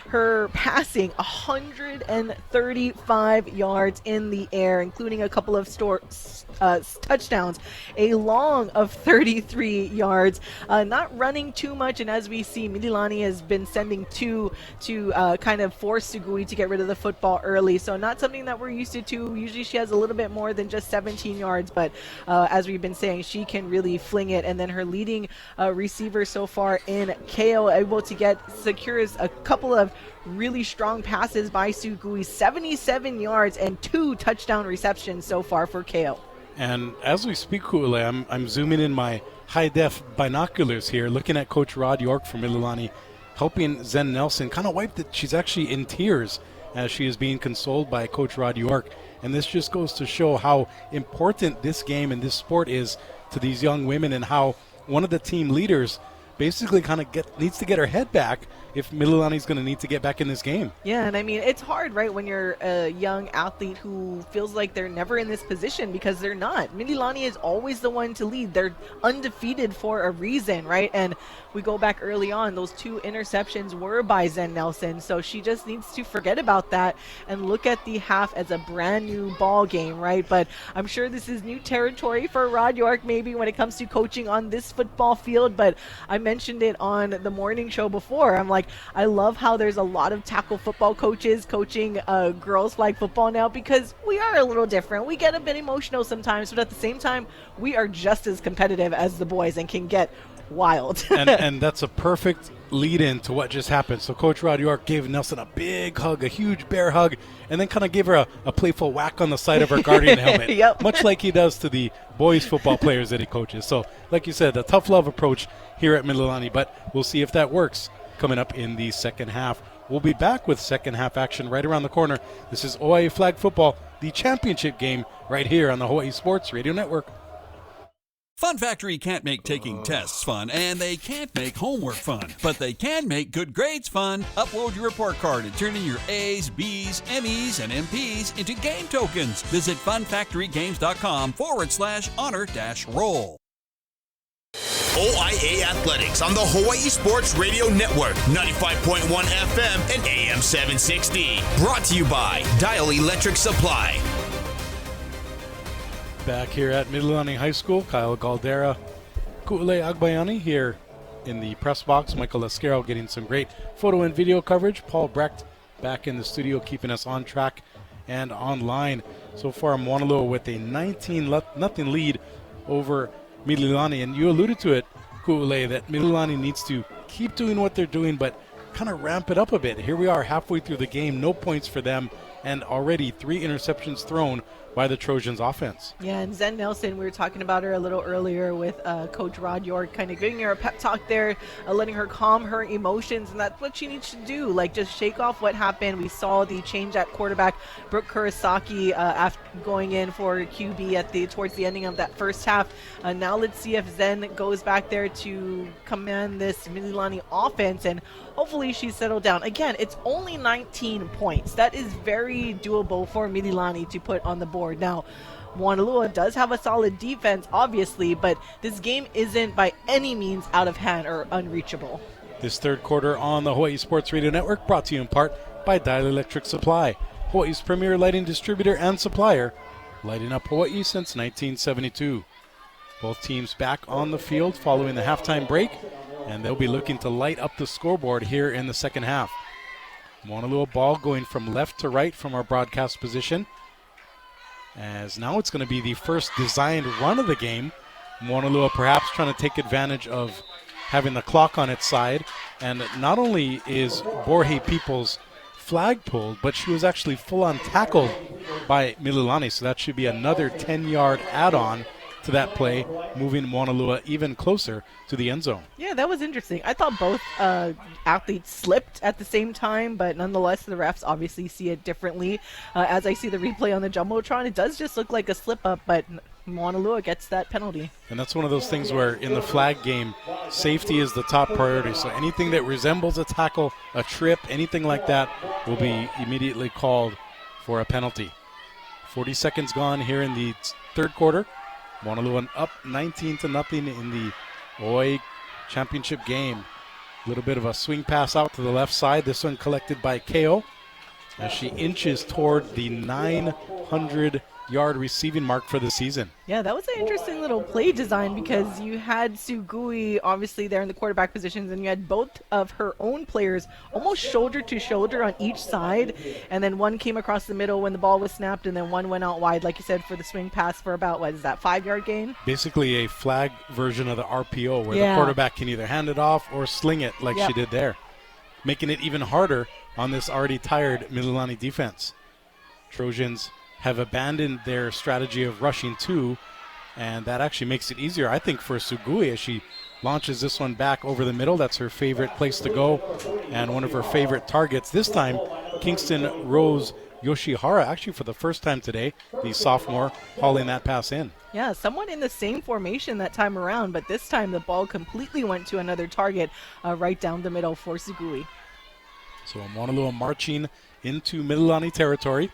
her passing 135 yards in the air, including a couple of touchdowns, a long of 33 yards, not running too much. And as we see, Mililani has been sending two to kind of force Sugui to get rid of the football early. So not something that we're used to. Usually she has a little bit more than just 17 yards, but as we've been saying, she can really fling it. And then her leading receiver so far in KO, able to secures a couple of really strong passes by Sugui, 77 yards and 2 touchdown receptions so far for KO. And as we speak, Ku'ule, I'm zooming in my high-def binoculars here, looking at Coach Rod York from Mililani, helping Zen Nelson kind of wipe it. She's actually in tears as she is being consoled by Coach Rod York. And this just goes to show how important this game and this sport is to these young women, and how one of the team leaders basically kind of needs to get her head back if Mililani's going to need to get back in this game. Yeah, and I mean, it's hard, right, when you're a young athlete who feels like they're never in this position, because they're not. Mililani is always the one to lead. They're undefeated for a reason, right? And we go back early on, those 2 interceptions were by Zen Nelson, so she just needs to forget about that and look at the half as a brand new ball game, right? But I'm sure this is new territory for Rod York maybe when it comes to coaching on this football field, but I mentioned it on the morning show before. I'm like, I love how there's a lot of tackle football coaches coaching girls flag football now, because we are a little different. We get a bit emotional sometimes, but at the same time, we are just as competitive as the boys and can get wild. and that's a perfect lead-in to what just happened. So Coach Rod York gave Nelson a big hug, a huge bear hug, and then kind of gave her a playful whack on the side of her Guardian helmet, Yep. much like he does to the boys football players that he coaches. So like you said, a tough love approach here at Mililani, but we'll see if that works coming up in the second half. We'll be back with second half action right around the corner. This is OIA Flag Football, the championship game, right here on the Hawaii Sports Radio Network. Fun Factory can't make taking tests fun, and they can't make homework fun, but they can make good grades fun. Upload your report card and turn in your A's, B's, M's, and MP's into game tokens. Visit funfactorygames.com/honor-roll. OIA Athletics on the Hawaii Sports Radio Network, 95.1 FM and AM 760. Brought to you by Dial Electric Supply. Back here at Mililani High School, Kyle Galdera, Ku'ule Agbayani here in the press box. Michael Lascaro getting some great photo and video coverage. Paul Brecht back in the studio keeping us on track and online. So far, Moanalua with a 19-0 lead over Mililani. And you alluded to it, Ku'ule, that Mililani needs to keep doing what they're doing, but kind of ramp it up a bit. Here we are halfway through the game, no points for them, and already 3 interceptions thrown by the Trojans offense. Yeah, and Zen Nelson, we were talking about her a little earlier with Coach Rod York, kind of giving her a pep talk there, letting her calm her emotions, and that's what she needs to do, like just shake off what happened. We saw the change at quarterback, Brooke Kurosaki, after going in for QB towards the ending of that first half. Now let's see if Zen goes back there to command this Mililani offense, and hopefully she's settled down. Again, it's only 19 points. That is very doable for Mililani to put on the board. Now, Moanalua does have a solid defense, obviously, but this game isn't by any means out of hand or unreachable. This third quarter on the Hawaii Sports Radio Network, brought to you in part by Dial Electric Supply, Hawaii's premier lighting distributor and supplier, lighting up Hawaii since 1972. Both teams back on the field following the halftime break, and they'll be looking to light up the scoreboard here in the second half. Moanalua ball going from left to right from our broadcast position, as now it's going to be the first designed run of the game. Moanalua perhaps trying to take advantage of having the clock on its side. And not only is Borje Peoples' flag pulled, but she was actually full-on tackled by Mililani. So that should be another 10-yard add-on to that play, moving Moanalua even closer to the end zone. Yeah, that was interesting. I thought both athletes slipped at the same time, but nonetheless, the refs obviously see it differently. As I see the replay on the Jumbotron, it does just look like a slip-up, but Moanalua gets that penalty. And that's one of those things where in the flag game, safety is the top priority. So anything that resembles a tackle, a trip, anything like that will be immediately called for a penalty. 40 seconds gone here in the third quarter. Moanalua up 19-0 in the OIA championship game. A little bit of a swing pass out to the left side. This one collected by Keo as she inches toward the 900-yard receiving mark for the season. Yeah, that was an interesting little play design because you had Sugui obviously there in the quarterback positions, and you had both of her own players almost shoulder to shoulder on each side, and then one came across the middle when the ball was snapped, and then one went out wide, like you said, for the swing pass for about, 5-yard gain? Basically a flag version of the RPO where the quarterback can either hand it off or sling it like she did there, making it even harder on this already tired Mililani defense. Trojans have abandoned their strategy of rushing 2 And that actually makes it easier, I think, for Sugui as she launches this one back over the middle. That's her favorite place to go and one of her favorite targets. This time, Kingston Rose Yoshihara, actually for the first time today, the sophomore, hauling that pass in. Yeah, somewhat in the same formation that time around, but this time the ball completely went to another target right down the middle for Sugui. So Moanalua marching into Mililani territory.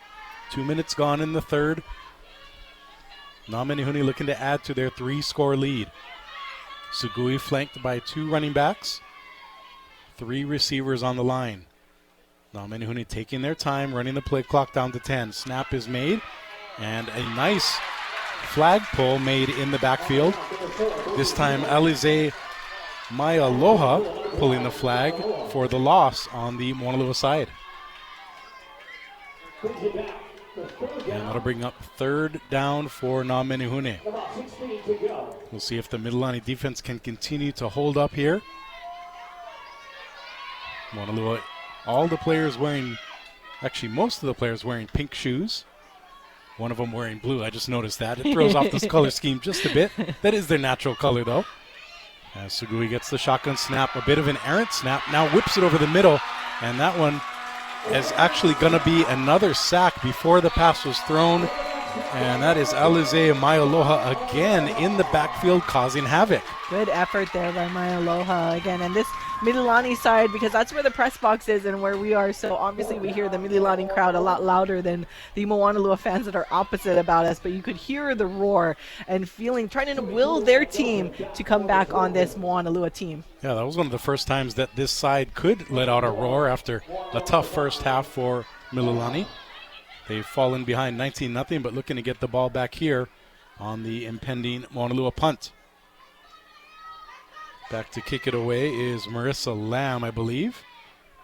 2 minutes gone in the third. Namenihuni looking to add to their 3-score lead. Sugui flanked by 2 running backs, 3 receivers on the line. Namenihuni taking their time, running the play clock down to 10. Snap is made, and a nice flag pull made in the backfield. This time Alize Maialoha pulling the flag for the loss on the Moanalua side. And that'll bring up 3rd down for Namenihune. We'll see if the Mililani defense can continue to hold up here. Moanalua, all the players wearing, actually most of the players wearing pink shoes. One of them wearing blue. I just noticed that. It throws off this color scheme just a bit. That is their natural color, though. As Sugui gets the shotgun snap, a bit of an errant snap. Now whips it over the middle, and that one is actually going to be another sack before the pass was thrown. And that is Alize Maialoha again in the backfield causing havoc. Good effort there by Maialoha again. And this Mililani side, because that's where the press box is and where we are, so obviously we hear the Mililani crowd a lot louder than the Moanalua fans that are opposite about us, but you could hear the roar and trying to will their team to come back on this Moanalua team. Yeah, that was one of the first times that this side could let out a roar after a tough first half for Mililani. They've fallen behind 19-0, but looking to get the ball back here on the impending Moanalua punt. Back to kick it away is Marissa Lamb, I believe.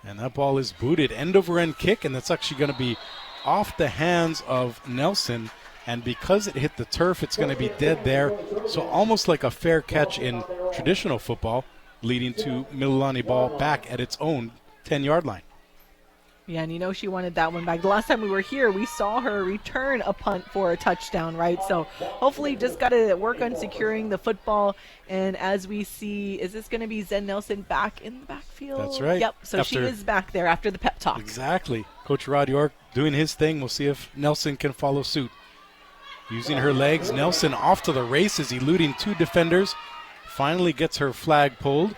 And that ball is booted. End-over-end kick, and that's actually going to be off the hands of Nelson. And because it hit the turf, it's going to be dead there. So almost like a fair catch in traditional football, leading to Mililani ball back at its own 10-yard line. Yeah, and she wanted that one back. The last time we were here, we saw her return a punt for a touchdown, right? So hopefully just got to work on securing the football. And as we see, is this going to be Zen Nelson back in the backfield? That's right. Yep, so she is back there after the pep talk. Exactly. Coach Rod York doing his thing. We'll see if Nelson can follow suit. Using her legs, Nelson off to the races, eluding 2 defenders. Finally gets her flag pulled.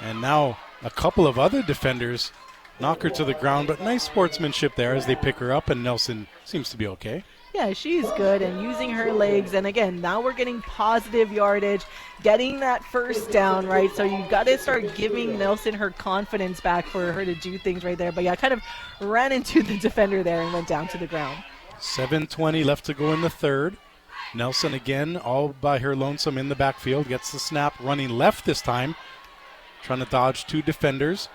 And now a couple of other defenders knock her to the ground, but nice sportsmanship there as they pick her up, and Nelson seems to be okay. Yeah, she's good and using her legs. And again, now we're getting positive yardage, getting that first down, right? So you've got to start giving Nelson her confidence back for her to do things right there. But yeah, kind of ran into the defender there and went down to the ground. 7:20 left to go in the third. Nelson again, all by her lonesome in the backfield, gets the snap, running left this time, trying to dodge 2 defenders.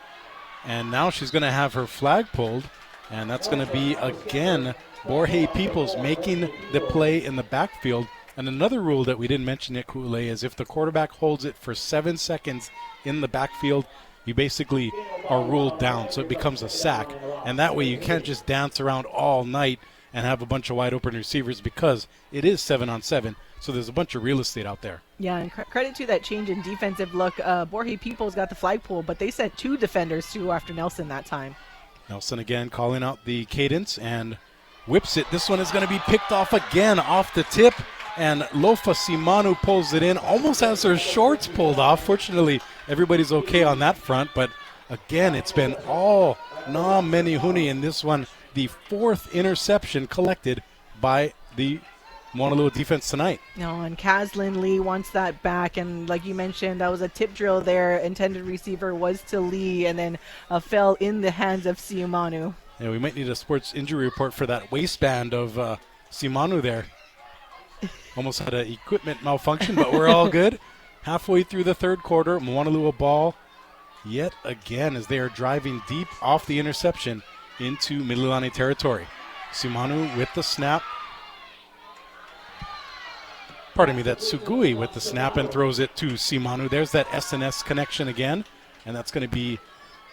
And now she's going to have her flag pulled, and that's going to be, again, Borje Peoples making the play in the backfield. And another rule that we didn't mention at Ku'ule is if the quarterback holds it for 7 seconds in the backfield, you basically are ruled down, so it becomes a sack. And that way you can't just dance around all night and have a bunch of wide open receivers because it is 7-on-7. So there's a bunch of real estate out there. Yeah, and credit to that change in defensive look. Borje Peoples got the flag pull, but they sent 2 defenders to after Nelson that time. Nelson again calling out the cadence and whips it. This one is going to be picked off again off the tip, and Lofa Simanu pulls it in, almost has her shorts pulled off. Fortunately, everybody's okay on that front, but again, it's been all Namenihuni in this one. The 4th interception collected by the Moanalua defense tonight. No, and Kaslyn Lee wants that back, and like you mentioned, that was a tip drill there. Intended receiver was to Lee, and then fell in the hands of Siumanu. Yeah, we might need a sports injury report for that waistband of Simanu there. Almost had an equipment malfunction, but we're all good. Halfway through the third quarter, Moanalua ball yet again as they are driving deep off the interception into Mililani territory. Simanu with the snap. Pardon me, that's Sugui with the snap and throws it to Simanu. There's that SNS connection again, and that's going to be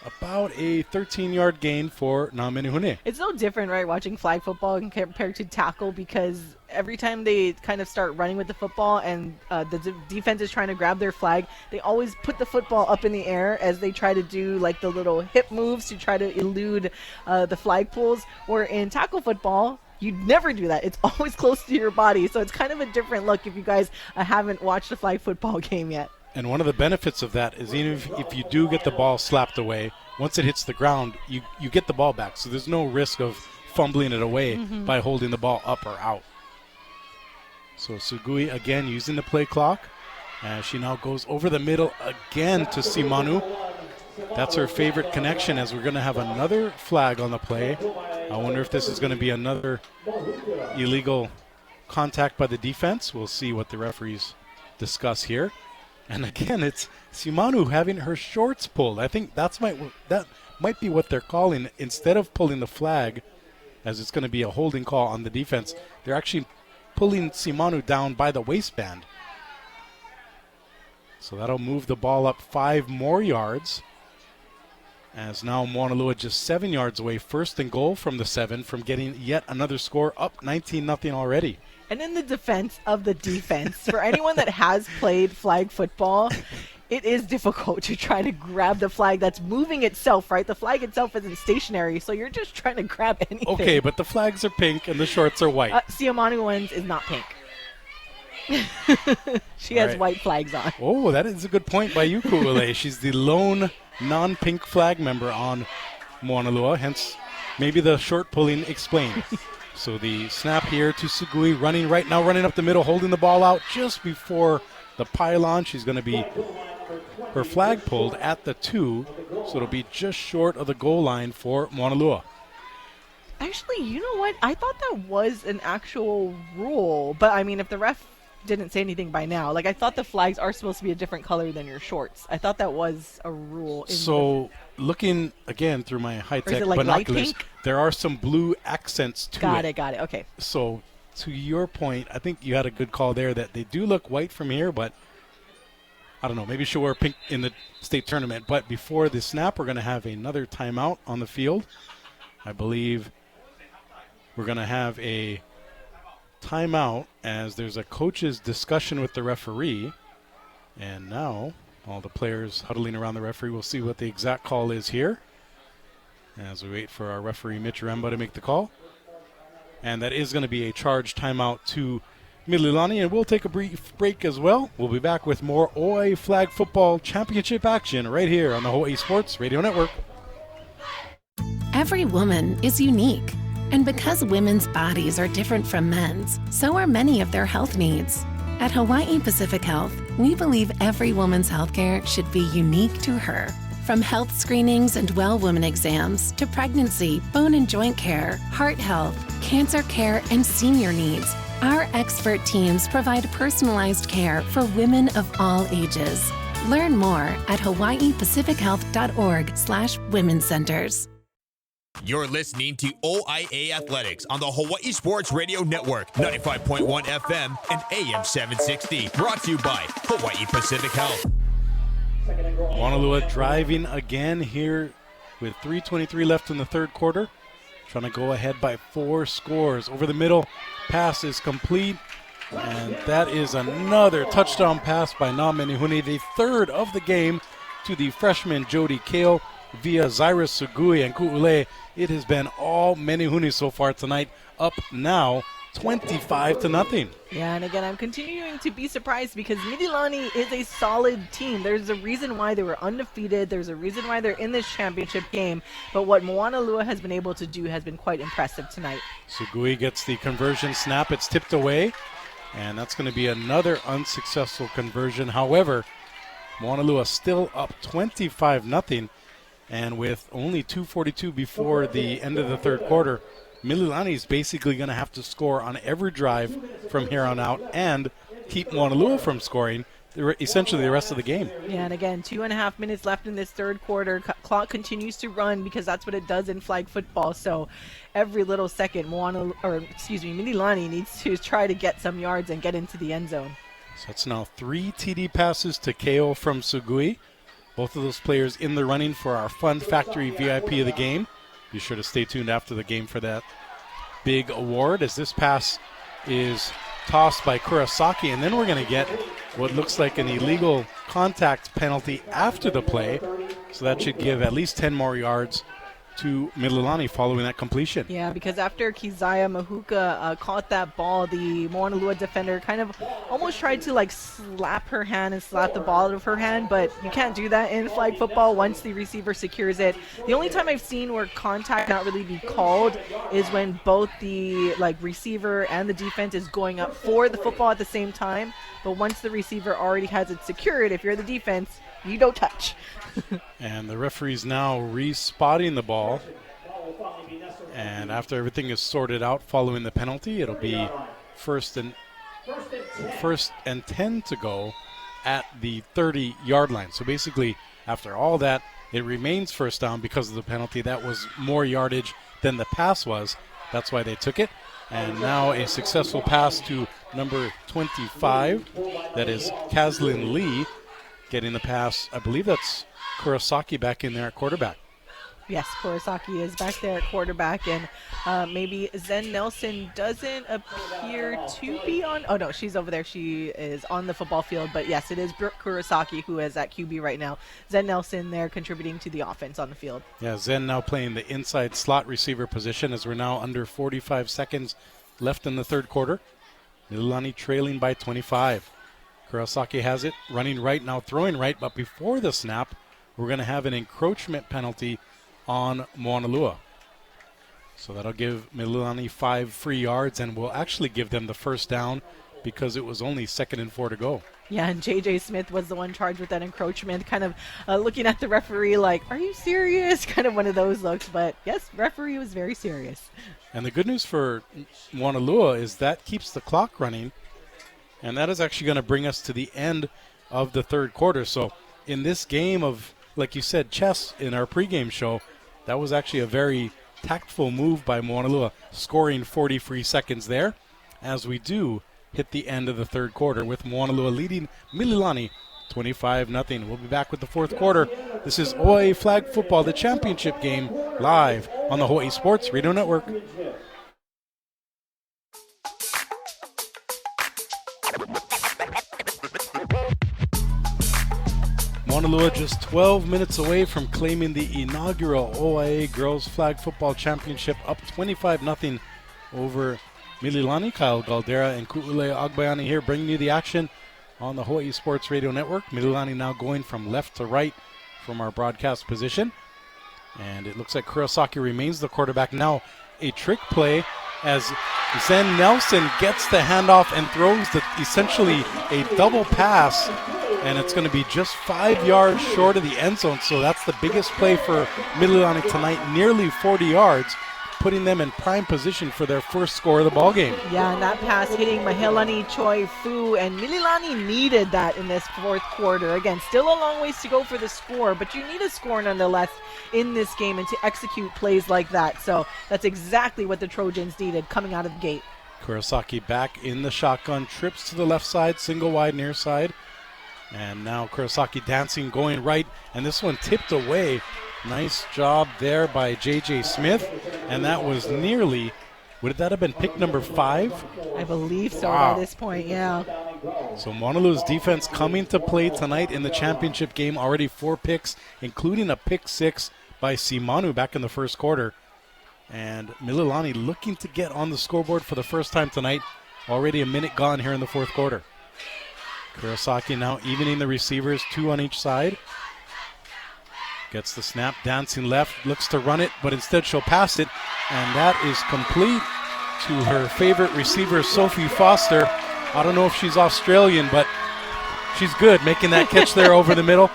about a 13-yard gain for Namenihune. It's no different, right, watching flag football compared to tackle, because every time they kind of start running with the football and the defense is trying to grab their flag, they always put the football up in the air as they try to do like the little hip moves to try to elude the flag pulls, where in tackle football, you never do that. It's always close to your body. So it's kind of a different look if you guys haven't watched a flag football game yet. And one of the benefits of that is even if you do get the ball slapped away, once it hits the ground, you get the ball back. So there's no risk of fumbling it away by holding the ball up or out. So Sugui again using the play clock. As she now goes over the middle again to Simanu. That's her favorite connection, as we're going to have another flag on the play. I wonder if this is going to be another illegal contact by the defense. We'll see what the referees discuss here. And again, it's Simanu having her shorts pulled. I think that might be what they're calling. Instead of pulling the flag, as it's going to be a holding call on the defense, they're actually pulling Simanu down by the waistband. So that'll move the ball up 5 more yards. As now Moanalua just 7 yards away, first and goal from the 7, from getting yet another score, up 19-0 already. And in the defense of the defense, for anyone that has played flag football, it is difficult to try to grab the flag that's moving itself, right? The flag itself isn't stationary, so you're just trying to grab anything. Okay, but the flags are pink and the shorts are white. Siamanuan's is not pink. She has white flags on. Oh, that is a good point by you, Ku'ule. She's the lone non-pink flag member on Moanalua, hence maybe the short pulling explained. So the snap here to Sugui, running up the middle, holding the ball out just before the pylon. She's going to be her flag pulled at the 2, so it'll be just short of the goal line for Moanalua. Actually, you know what? I thought that was an actual rule, but I mean, if the ref didn't say anything by now, like I thought the flags are supposed to be a different color than your shorts. I thought that was a rule. So looking again through my high-tech like binoculars, there are some blue accents to it. Got it. Okay. So to your point, I think you had a good call there that they do look white from here, but I don't know, maybe she'll wear pink in the state tournament. But before the snap, we're going to have another timeout on the field. I believe we're going to have a timeout as there's a coach's discussion with the referee. And now all the players huddling around the referee. We'll see what the exact call is here as we wait for our referee, Mitch Remba, to make the call. And that is going to be a charge timeout to Mililani, and we'll take a brief break as well. We'll be back with more OIA Flag Football Championship action right here on the Hawaii Sports Radio Network. Every woman is unique. And because women's bodies are different from men's, so are many of their health needs. At Hawai'i Pacific Health, we believe every woman's healthcare should be unique to her. From health screenings and well woman exams to pregnancy, bone and joint care, heart health, cancer care, and senior needs, our expert teams provide personalized care for women of all ages. Learn more at hawaiipacifichealth.org/women's centers. You're listening to OIA Athletics on the Hawaii Sports Radio Network, 95.1 FM and AM 760. Brought to you by Hawaii Pacific Health. Moanalua driving again here with 3:23 left in the third quarter. Trying to go ahead by 4 scores. Over the middle, pass is complete. And that is another touchdown pass by Namenihune, the third of the game to the freshman Jody Kao via Zaira Sugui and Ku'ule. It has been all Menihune so far tonight, up now 25-0. Yeah, and again, I'm continuing to be surprised because Mililani is a solid team. There's a reason why they were undefeated. There's a reason why they're in this championship game. But what Moanalua has been able to do has been quite impressive tonight. Sugui gets the conversion snap. It's tipped away, and that's going to be another unsuccessful conversion. However, Moanalua still up 25-0. And with only 2:42 before the end of the third quarter, Mililani is basically going to have to score on every drive from here on out and keep Moanalua from scoring essentially the rest of the game. Yeah, and again, 2.5 minutes left in this third quarter. Clock continues to run because that's what it does in flag football. So every little second, Mililani needs to try to get some yards and get into the end zone. So it's now 3 TD passes to Kao from Sugui. Both of those players in the running for our Fun Factory VIP of the game. Be sure to stay tuned after the game for that big award, as this pass is tossed by Kurosaki, and then we're going to get what looks like an illegal contact penalty after the play. So that should give at least 10 more yards to Mililani following that completion. Yeah, because after Kizaya Mahuka caught that ball, the Moanalua defender kind of almost tried to like slap her hand and slap the ball out of her hand, but you can't do that in flag football once the receiver secures it. The only time I've seen where contact not really be called is when both the receiver and the defense is going up for the football at the same time, but once the receiver already has it secured, if you're the defense, you don't touch. And the referee's now re-spotting the ball. And after everything is sorted out following the penalty, it'll be first and 10 to go at the 30-yard line. So basically, after all that, it remains first down because of the penalty. That was more yardage than the pass was. That's why they took it. And now a successful pass to number 25. That is Kaslin Lee getting the pass. I believe that's Kurosaki back in there at quarterback. Yes, Kurosaki is back there at quarterback, and maybe Zen Nelson doesn't appear to be on. Oh, no, she's over there. She is on the football field, but yes, it is Brooke Kurosaki who is at QB right now. Zen Nelson there contributing to the offense on the field. Yeah, Zen now playing the inside slot receiver position as we're now under 45 seconds left in the third quarter. Mililani trailing by 25. Kurosaki has it, running right now, throwing right, but before the snap, we're going to have an encroachment penalty on Moanalua. So that'll give Mililani 5 free yards and will actually give them the first down because it was only 2nd and 4 to go. Yeah, and J.J. Smith was the one charged with that encroachment, kind of looking at the referee like, are you serious? Kind of one of those looks, but yes, referee was very serious. And the good news for Moanalua is that keeps the clock running, and that is actually going to bring us to the end of the third quarter. So in this game of, like you said, chess in our pregame show, that was actually a very tactful move by Moanalua, scoring 40 free seconds there, as we do hit the end of the third quarter with Moanalua leading Mililani 25-0. We'll be back with the fourth quarter. This is OIA Flag Football, the championship game, live on the Hawaii Sports Radio Network. Moanalua just 12 minutes away from claiming the inaugural OIA Girls Flag Football Championship, up 25-0 over Mililani. Kyle Galdera and Ku'ule Agbayani here bringing you the action on the Hawaii Sports Radio Network. Mililani now going from left to right from our broadcast position. And it looks like Kurosaki remains the quarterback. Now a trick play as Zen Nelson gets the handoff and throws essentially a double pass. And it's going to be just 5 yards short of the end zone. So that's the biggest play for Mililani tonight, nearly 40 yards, putting them in prime position for their first score of the ballgame. Yeah, and that pass hitting Mahelani Choi Fu, and Mililani needed that in this fourth quarter. Again, still a long ways to go for the score, but you need a score nonetheless in this game and to execute plays like that. So that's exactly what the Trojans needed coming out of the gate. Kurosaki back in the shotgun, trips to the left side, single wide near side. And now Kurosaki dancing, going right, and this one tipped away. Nice job there by J.J. Smith, and that was nearly, would that have been pick number 5? I believe so. Wow. By this point, yeah. So Moanalua's defense coming to play tonight in the championship game, already 4 picks, including a pick 6 by Simanu back in the first quarter. And Mililani looking to get on the scoreboard for the first time tonight, already a minute gone here in the fourth quarter. Kurosaki now evening the receivers, 2 on each side. Gets the snap, dancing left, looks to run it, but instead she'll pass it, and that is complete to her favorite receiver, Sophie Foster. I don't know if she's Australian, but she's good, making that catch there over the middle.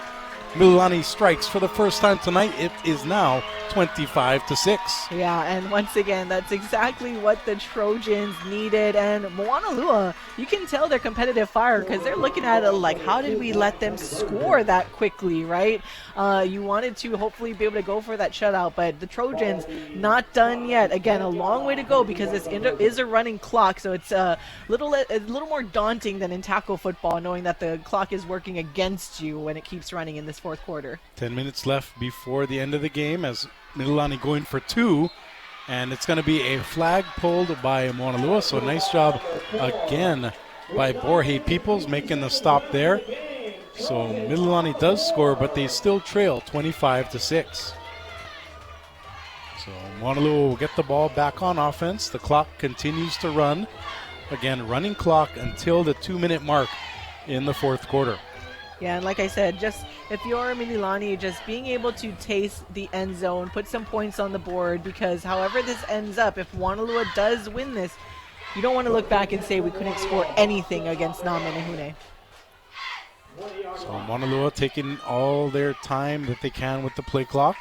Mililani strikes for the first time tonight. It is now 25-6. Yeah, and once again, that's exactly what the Trojans needed. And Moanalua, you can tell they're competitive fire because they're looking at it like, how did we let them score that quickly, right? You wanted to hopefully be able to go for that shutout, but the Trojans not done yet. Again, a long way to go because this is a running clock, so it's a little more daunting than in tackle football, knowing that the clock is working against you when it keeps running in this fourth quarter. 10 minutes left before the end of the game as Mililani going for two, and it's going to be a flag pulled by Moanalua, so nice job again by Borje Peoples making the stop there. So Mililani does score, but they still trail 25-6. So Moanalua will get the ball back on offense. The clock continues to run. Again, running clock until the 2-minute mark in the fourth quarter. Yeah, and like I said, just if you're Mililani, just being able to taste the end zone, put some points on the board, because however this ends up, if Moanalua does win this, you don't want to look back and say we couldn't score anything against Namenehune. So Moanalua taking all their time that they can with the play clock,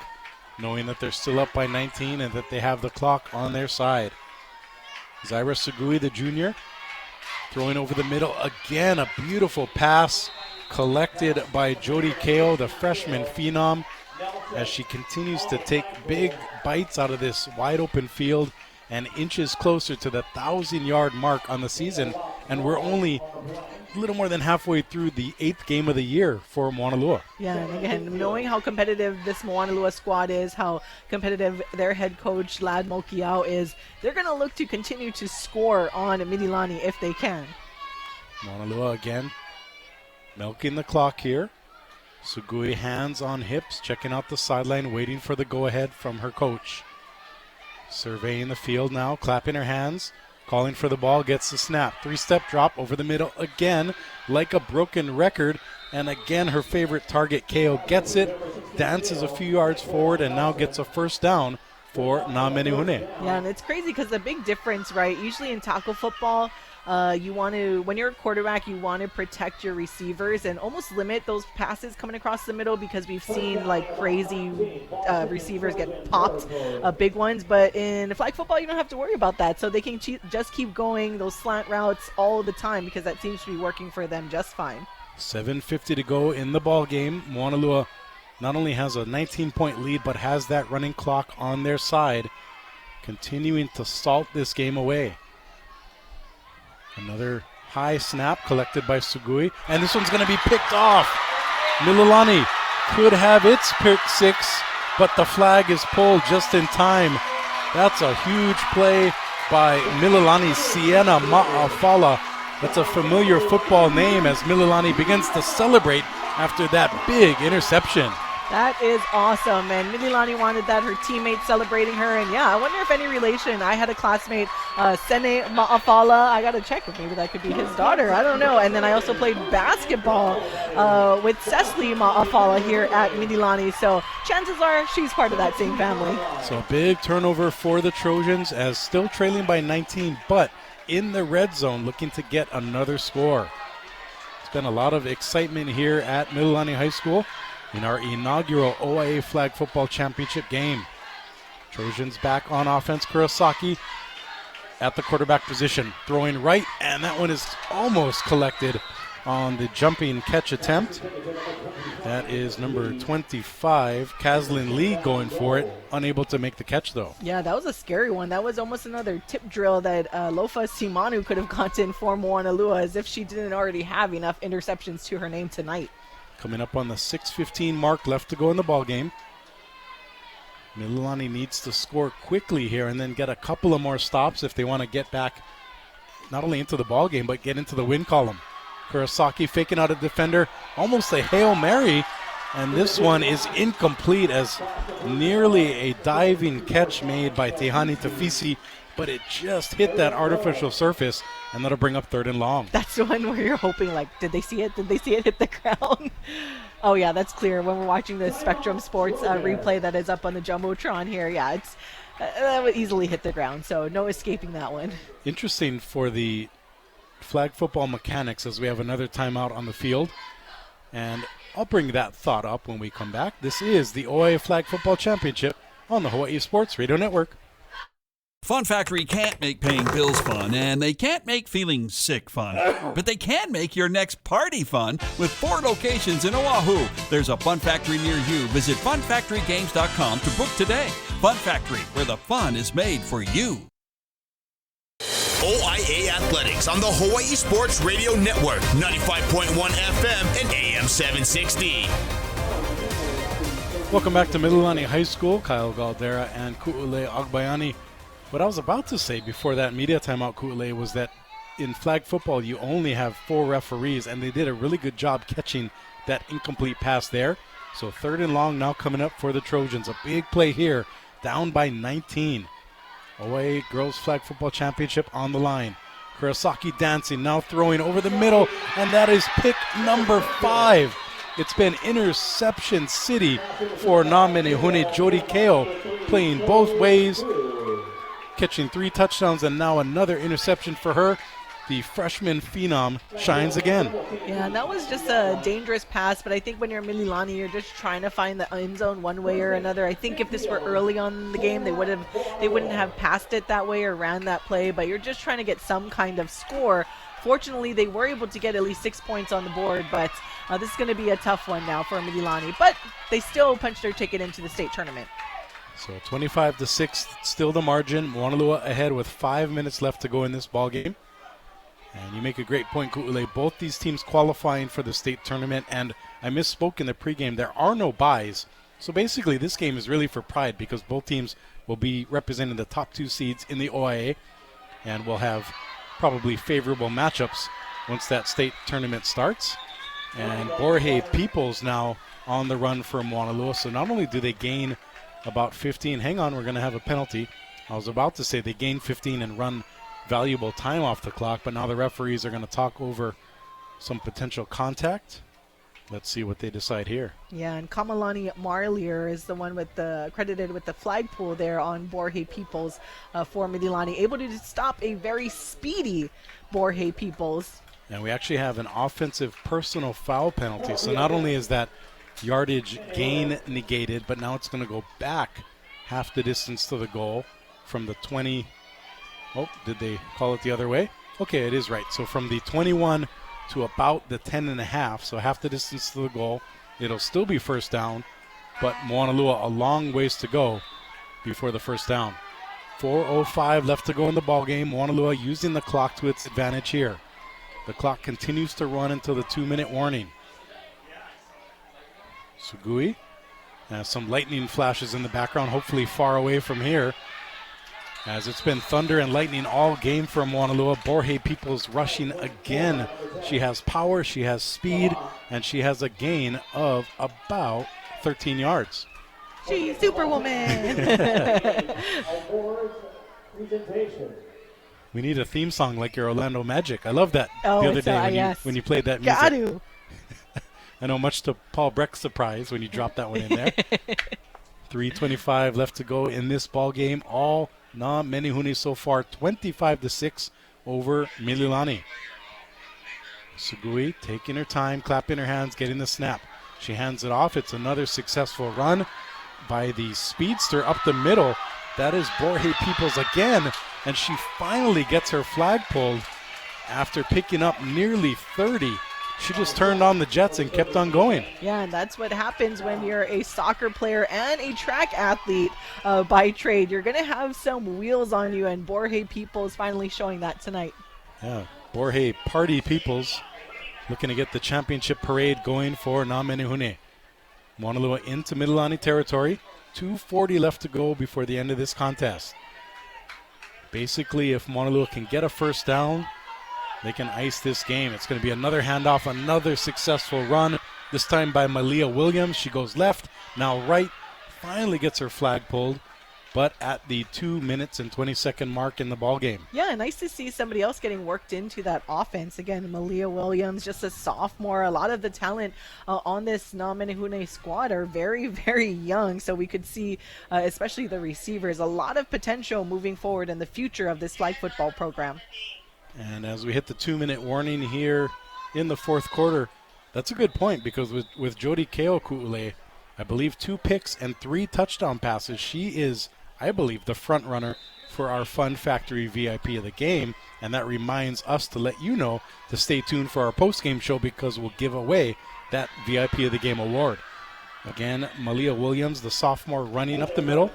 knowing that they're still up by 19 and that they have the clock on their side. Zaira Sugui, the junior, throwing over the middle. Again, a beautiful pass collected by Jody Kao, the freshman phenom, as she continues to take big bites out of this wide open field and inches closer to the 1,000-yard mark on the season. And we're only a little more than halfway through the 8th game of the year for Moanalua. Yeah, and again, knowing how competitive this Moanalua squad is, how competitive their head coach, Lad Mokiao, is, they're going to look to continue to score on Mililani if they can. Moanalua again milking the clock here. Sugui hands on hips, checking out the sideline, waiting for the go-ahead from her coach. Surveying the field now, clapping her hands, calling for the ball, gets the snap. 3-step drop over the middle again, like a broken record. And again, her favorite target, Kao, gets it, dances a few yards forward, and now gets a first down for Namenehune. Yeah, and it's crazy because the big difference, right, usually in tackle football, you want to, when you're a quarterback, you want to protect your receivers and almost limit those passes coming across the middle, because we've seen like crazy receivers get popped, big ones. But in flag football, you don't have to worry about that. So they can just keep going those slant routes all the time because that seems to be working for them just fine. 7:50 to go in the ball game. Moanalua not only has a 19-point lead, but has that running clock on their side, continuing to salt this game away. Another high snap collected by Sugui, and this one's going to be picked off. Mililani could have its pick six, but the flag is pulled just in time. That's a huge play by Mililani's Sienna Ma'afala. That's a familiar football name as Mililani begins to celebrate after that big interception. That is awesome, and Mililani wanted that, her teammates celebrating her, and yeah, I wonder if any relation. I had a classmate, Sene Ma'afala. I gotta check if maybe that could be his daughter, I don't know. And then I also played basketball with Cecily Ma'afala here at Mililani, so chances are she's part of that same family. So a big turnover for the Trojans, as still trailing by 19, but in the red zone looking to get another score. It's been a lot of excitement here at Mililani High School in our inaugural OIA Flag Football Championship game. Trojans back on offense. Kurosaki at the quarterback position, throwing right, and that one is almost collected on the jumping catch attempt. That is number 25, Kaslin Lee, going for it, unable to make the catch though. Yeah, that was a scary one. That was almost another tip drill that Lofa Simanu could have gotten for Moanalua, as if she didn't already have enough interceptions to her name tonight. Coming up on the 6:15 mark left to go in the ball game. Mililani needs to score quickly here and then get a couple of more stops if they want to get back not only into the ball game but get into the win column. Kurosaki faking out a defender, almost a Hail Mary, and this one is incomplete as nearly a diving catch made by Tehani Tafisi, but it just hit that artificial surface, and that'll bring up 3rd and long. That's the one where you're hoping, like, did they see it? Did they see it hit the ground? Oh, yeah, that's clear. When we're watching the Spectrum Sports replay that is up on the Jumbotron here, yeah, it's that would easily hit the ground, so no escaping that one. Interesting for the flag football mechanics as we have another timeout on the field, and I'll bring that thought up when we come back. This is the OIA Flag Football Championship on the Hawaii Sports Radio Network. Fun Factory can't make paying bills fun, and they can't make feeling sick fun. But they can make your next party fun with 4 locations in Oahu. There's a Fun Factory near you. Visit funfactorygames.com to book today. Fun Factory, where the fun is made for you. OIA Athletics on the Hawaii Sports Radio Network, 95.1 FM and AM 760. Welcome back to Mililani High School. Kyle Galdera and Ku'ule Agbayani. What I was about to say before that media timeout, Ku'ule, was that in flag football you only have 4 referees, and they did a really good job catching that incomplete pass there. So 3rd and long now coming up for the Trojans. A big play here, down by 19. OIA Girls Flag Football Championship on the line. Kurosaki dancing, now throwing over the middle, and that is pick number 5. It's been interception city for Namenehune Jody Kao, playing both ways, catching 3 touchdowns, and now another interception for her. The freshman phenom shines again. Yeah, and that was just a dangerous pass, but I think when you're Mililani, you're just trying to find the end zone one way or another. I think if this were early on in the game, they wouldn't have passed it that way or ran that play, but you're just trying to get some kind of score. Fortunately, they were able to get at least 6 points on the board, but this is going to be a tough one now for Mililani. But they still punched their ticket into the state tournament. So 25-6, still the margin. Moanalua ahead with 5 minutes left to go in this ball game. And you make a great point, Ku'ule. Both these teams qualifying for the state tournament, and I misspoke in the pregame. There are no byes. So basically this game is really for pride because both teams will be representing the top 2 seeds in the OIA and will have probably favorable matchups once that state tournament starts. And Borje Peoples now on the run for Moanalua. So not only do they gain about 15, hang on, we're going to have a penalty. I was about to say they gain 15 and run valuable time off the clock, but now the referees are going to talk over some potential contact. Let's see what they decide here. Yeah, and Kamalani Marlier is the one credited with the flag pull there on Borje Peoples for Mililani, able to stop a very speedy Borje Peoples. And we actually have an offensive personal foul penalty. So not only is that yardage gain negated, but now it's going to go back half the distance to the goal from the 20. Oh, did they call it the other way? Okay, it is right. So from the 21 to about the 10.5, so half the distance to the goal. It'll still be first down, but Moanalua a long ways to go before the first down. 4:05 left to go in the ball game. Moanalua using the clock to its advantage here. The clock continues to run until the 2-minute warning. Sugui has some lightning flashes in the background, hopefully far away from here. As it's been thunder and lightning all game for Moanalua. Borje Peoples rushing again. She has power, she has speed, and she has a gain of about 13 yards. She's Superwoman. We need a theme song like your Orlando Magic. I love that Oh, the other day yes. when you played that music. Got to. I know, much to Paul Breck's surprise when you dropped that one in there. 3:25 left to go in this ball game. All Namenehune so far, 25-6 over Mililani. Sugui taking her time, clapping her hands, getting the snap. She hands it off. It's another successful run by the speedster up the middle. That is Borje Peoples again, and she finally gets her flag pulled after picking up nearly 30. She just turned on the jets and kept on going. Yeah, and that's what happens when you're a soccer player and a track athlete by trade. You're going to have some wheels on you, and Borje Peoples finally showing that tonight. Yeah, Borje Party Peoples looking to get the championship parade going for Namenehune. Moanalua into Mililani territory. 2:40 left to go before the end of this contest. Basically, if Moanalua can get a first down, they can ice this game. It's going to be another handoff, another successful run, this time by Malia Williams. She goes left, now right, finally gets her flag pulled, but at the 2 minutes and 20-second mark in the ball game. Yeah, nice to see somebody else getting worked into that offense. Again, Malia Williams, just a sophomore. A lot of the talent on this Namenehune squad are very, very young, so we could see, especially the receivers, a lot of potential moving forward in the future of this flag football program. And as we hit the 2-minute warning here in the fourth quarter, that's a good point because with Jody Kao Ku'ule, I believe 2 picks and 3 touchdown passes, she is, I believe, the front runner for our Fun Factory VIP of the game. And that reminds us to let you know to stay tuned for our post-game show because we'll give away that VIP of the game award. Again, Malia Williams, the sophomore, running up the middle.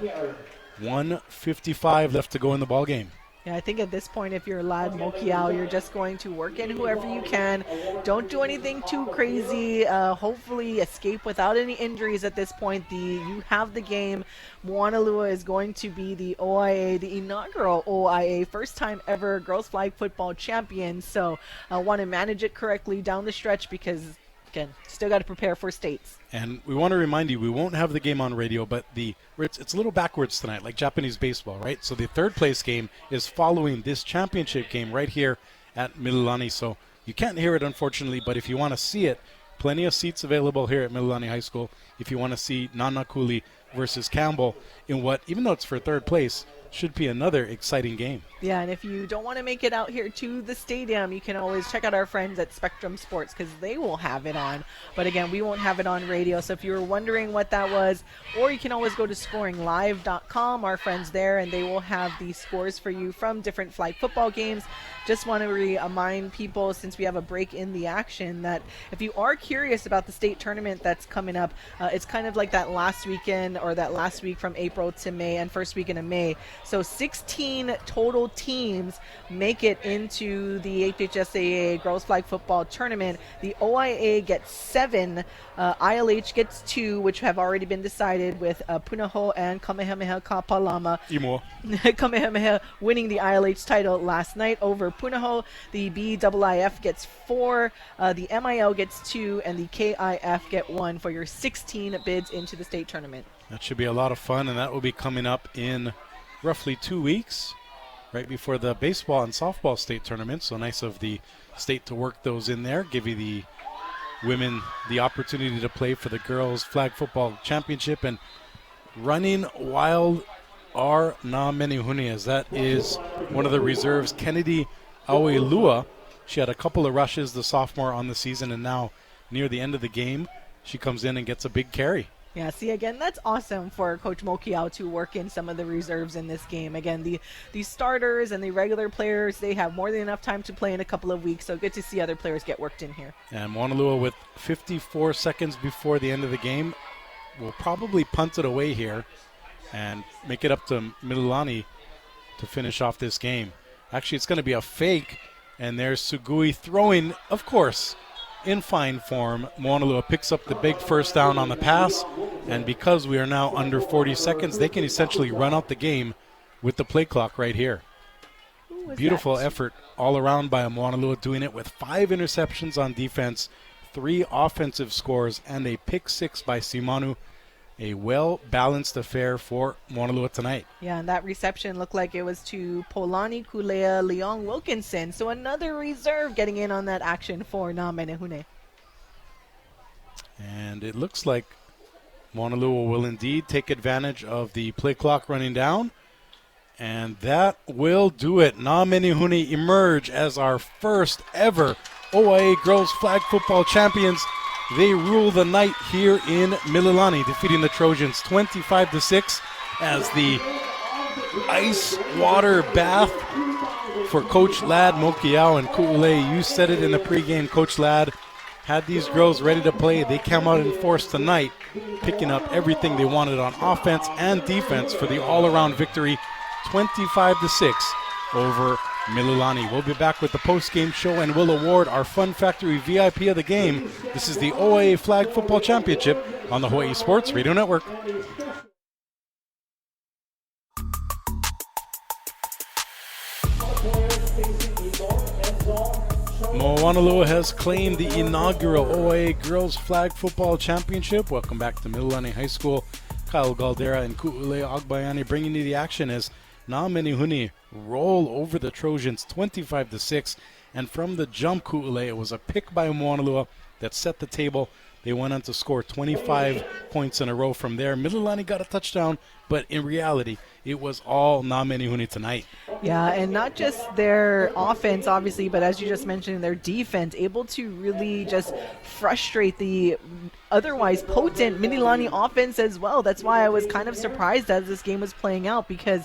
1:55 left to go in the ball game. Yeah, I think at this point, if you're Lad Mokiao, you're just going to work in whoever you can. Don't do anything too crazy. Hopefully escape without any injuries at this point. You have the game. Moanalua is going to be the OIA, the inaugural OIA, first time ever girls flag football champion. So I want to manage it correctly down the stretch because, again, still got to prepare for states. And we want to remind you, we won't have the game on radio, but it's a little backwards tonight, like Japanese baseball, right? So the third place game is following this championship game right here at Mililani. So you can't hear it, unfortunately, but if you want to see it, plenty of seats available here at Mililani High School. If you want to see Nanakuli versus Campbell in what, even though it's for third place, should be another exciting game. Yeah, and if you don't want to make it out here to the stadium, you can always check out our friends at Spectrum Sports because they will have it on. But again, we won't have it on radio. So if you were wondering what that was, or you can always go to scoringlive.com, our friends there, and they will have the scores for you from different flag football games. Just want to remind people, since we have a break in the action, that if you are curious about the state tournament that's coming up, it's kind of like that last weekend or that last week from April to May and first weekend of May. So 16 total teams make it into the HHSAA Girls Flag Football Tournament. The OIA gets 7, ILH gets 2, which have already been decided with Punahou and Kamehameha Kapalama. Imo. Kamehameha winning the ILH title last night over Punahou. The BIIF gets 4, the MIL gets 2, and the KIF get 1 for your 16 bids into the state tournament. That should be a lot of fun, and that will be coming up in roughly 2 weeks, right before the baseball and softball state tournament. So nice of the state to work those in there, give you the women the opportunity to play for the girls flag football championship. And running wild are Na Menihune, as that is one of the reserves, Kennedy Auelua. She had a couple of rushes, the sophomore, on the season, and now near the end of the game she comes in and gets a big carry. Yeah, see, again, that's awesome for Coach Mokiao to work in some of the reserves in this game. Again, the starters and the regular players, they have more than enough time to play in a couple of weeks, so good to see other players get worked in here. And Moanalua, with 54 seconds before the end of the game, will probably punt it away here and make it up to Mililani to finish off this game. Actually, it's going to be a fake, and there's Sugui throwing, of course, in fine form. Moanalua picks up the big first down on the pass, and because we are now under 40 seconds, they can essentially run out the game with the play clock right here. Beautiful effort all around by Moanalua, doing it with 5 interceptions on defense, 3 offensive scores, and a pick 6 by Simanu. A well-balanced affair for Moanalua tonight. Yeah, and that reception looked like it was to Polani Kulea Leong Wilkinson. So another reserve getting in on that action for Na Menehune. And it looks like Moanalua will indeed take advantage of the play clock running down. And that will do it. Na Menehune emerge as our first ever OIA Girls Flag Football Champions. They rule the night here in Mililani, defeating the Trojans 25-6 as the ice water bath for Coach Ladd Mokiao and Ku'ule. You said it in the pregame, Coach Ladd had these girls ready to play. They came out in force tonight, picking up everything they wanted on offense and defense for the all-around victory, 25-6 over Mililani. We'll be back with the post-game show, and we'll award our Fun Factory VIP of the game. This is the OIA Flag Football Championship on the Hawaii Sports Radio Network. Moanalua has claimed the inaugural OIA Girls Flag Football Championship. Welcome back to Mililani High School. Kyle Galdera and Ku'ule Agbayani bringing you the action as Na Menehune roll over the Trojans 25-6. And from the jump, Ku'ule, it was a pick by Moanalua that set the table. They went on to score 25 points in a row from there. Mililani got a touchdown, but in reality, it was all Na Menehune tonight. Yeah, and not just their offense, obviously, but as you just mentioned, their defense, able to really just frustrate the otherwise potent Mililani offense as well. That's why I was kind of surprised as this game was playing out, because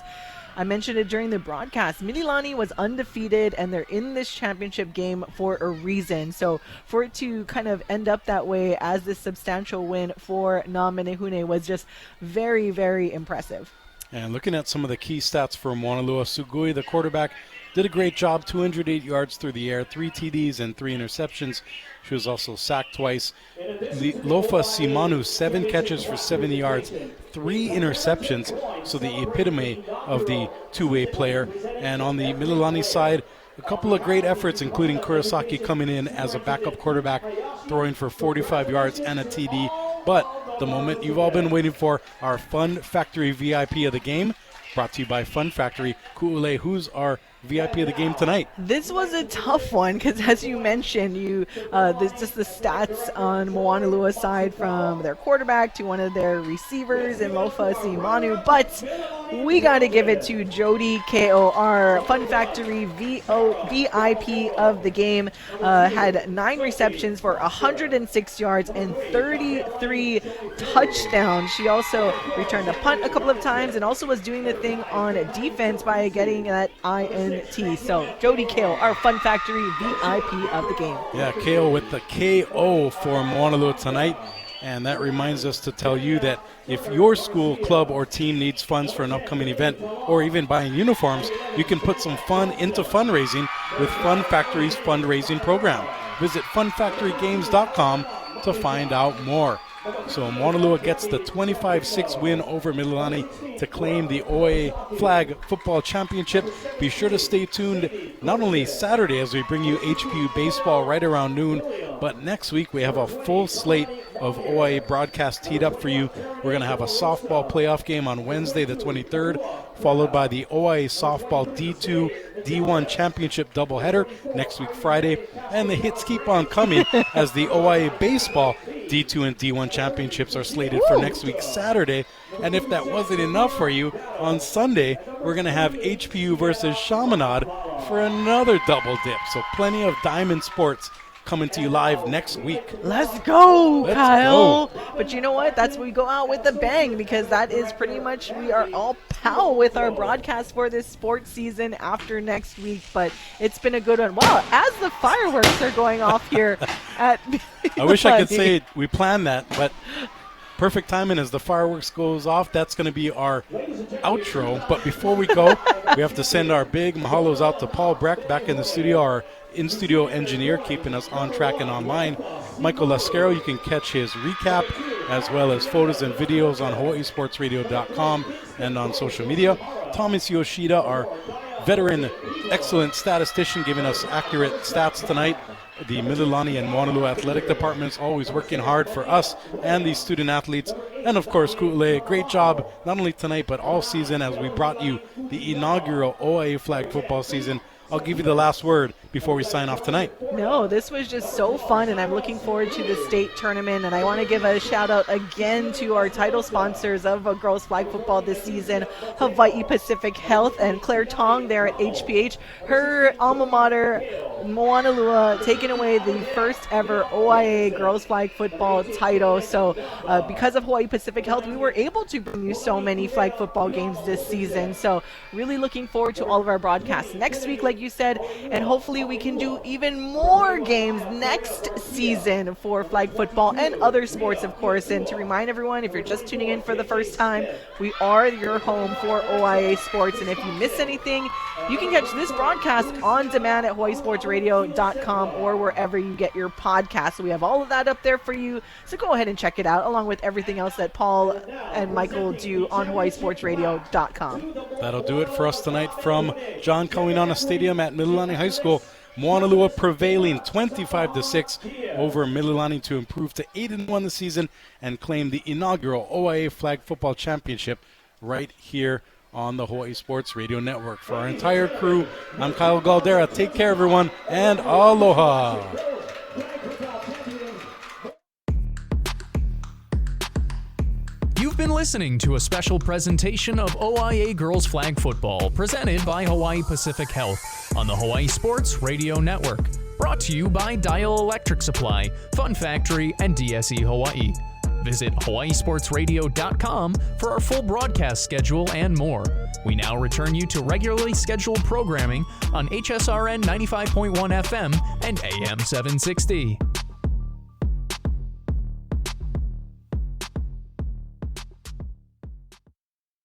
I mentioned it during the broadcast. Mililani was undefeated, and they're in this championship game for a reason. So for it to kind of end up that way as this substantial win for Namenehune was just very, very impressive. And looking at some of the key stats for Moanalua, Sugui, the quarterback, did a great job, 208 yards through the air, 3 TDs and 3 interceptions. She was also sacked twice. Lofa Simanu, 7 catches for 70 yards, 3 interceptions, so the epitome of the two-way player. And on the Mililani side, a couple of great efforts, including Kurosaki coming in as a backup quarterback, throwing for 45 yards and a TD. But the moment you've all been waiting for, our Fun Factory VIP of the game, brought to you by Fun Factory. Ku'ule, who's our VIP of the game tonight? This was a tough one because, as you mentioned, there's just the stats on Moanalua's side from their quarterback to one of their receivers in Lofa Simanu, but we got to give it to Jody Ko, our Fun Factory VIP of the game. Had 9 receptions for 106 yards and 33 touchdowns. She also returned a punt a couple of times and also was doing the thing on defense by getting that INT. So Jody Ko, our Fun Factory VIP of the game. Yeah, Ko with the KO for Moanalua tonight. And that reminds us to tell you that if your school, club, or team needs funds for an upcoming event or even buying uniforms, you can put some fun into fundraising with Fun Factory's fundraising program. Visit funfactorygames.com to find out more. So Moanalua gets the 25-6 win over Mililani to claim the OIA Flag Football Championship. Be sure to stay tuned not only Saturday as we bring you HPU baseball right around noon, but next week we have a full slate of OIA broadcasts teed up for you. We're going to have a softball playoff game on Wednesday the 23rd, followed by the OIA Softball D2 D1 Championship doubleheader next week Friday. And the hits keep on coming as the OIA Baseball D2 and D1 Championships are slated for next week Saturday. And if that wasn't enough for you, on Sunday we're going to have HPU versus Chaminade for another double dip. So plenty of Diamond Sports coming to you live next week. Let's go, Let's Kyle. go. But you know what? That's when we go out with a bang, because that is pretty much, we are all pal with our broadcast for this sports season after next week. But it's been a good one. Wow, as the fireworks are going off here at I wish I could say we planned that, but perfect timing as the fireworks goes off. That's going to be our outro. But before we go, we have to send our big mahalos out to Paul Breck back in the studio, our in-studio engineer, keeping us on track and online. Michael Lascaro, you can catch his recap as well as photos and videos on hawaiisportsradio.com and on social media. Thomas Yoshida, our veteran, excellent statistician, giving us accurate stats tonight. The Mililani and Moanalua athletic departments always working hard for us and the student athletes. And of course, Ku'ule, great job not only tonight but all season as we brought you the inaugural OIA flag football season. I'll give you the last word before we sign off tonight. No, this was just so fun, and I'm looking forward to the state tournament. And I want to give a shout out again to our title sponsors of girls flag football this season, Hawai'i Pacific Health and Claire Tong there at HPH. Her alma mater, Moanalua, taking away the first ever OIA girls flag football title. So because of Hawai'i Pacific Health, we were able to bring you so many flag football games this season. So really looking forward to all of our broadcasts next week, like you said, and hopefully we can do even more games next season for flag football and other sports, of course. And to remind everyone, if you're just tuning in for the first time, we are your home for OIA sports. And if you miss anything, you can catch this broadcast on demand at hawaiisportsradio.com or wherever you get your podcasts. So we have all of that up there for you. So go ahead and check it out, along with everything else that Paul and Michael do on hawaiisportsradio.com. That'll do it for us tonight from John Kauinana Stadium at Mililani High School. Moanalua prevailing 25-6 over Mililani to improve to 8-1 this season and claim the inaugural OIA Flag Football Championship right here on the Hawaii Sports Radio Network. For our entire crew, I'm Kyle Galdera. Take care, everyone, and aloha. You've been listening to a special presentation of OIA Girls Flag Football presented by Hawai'i Pacific Health on the Hawaii Sports Radio Network. Brought to you by Dial Electric Supply, Fun Factory, and DSE Hawaii. Visit hawaiisportsradio.com for our full broadcast schedule and more. We now return you to regularly scheduled programming on HSRN 95.1 FM and AM 760.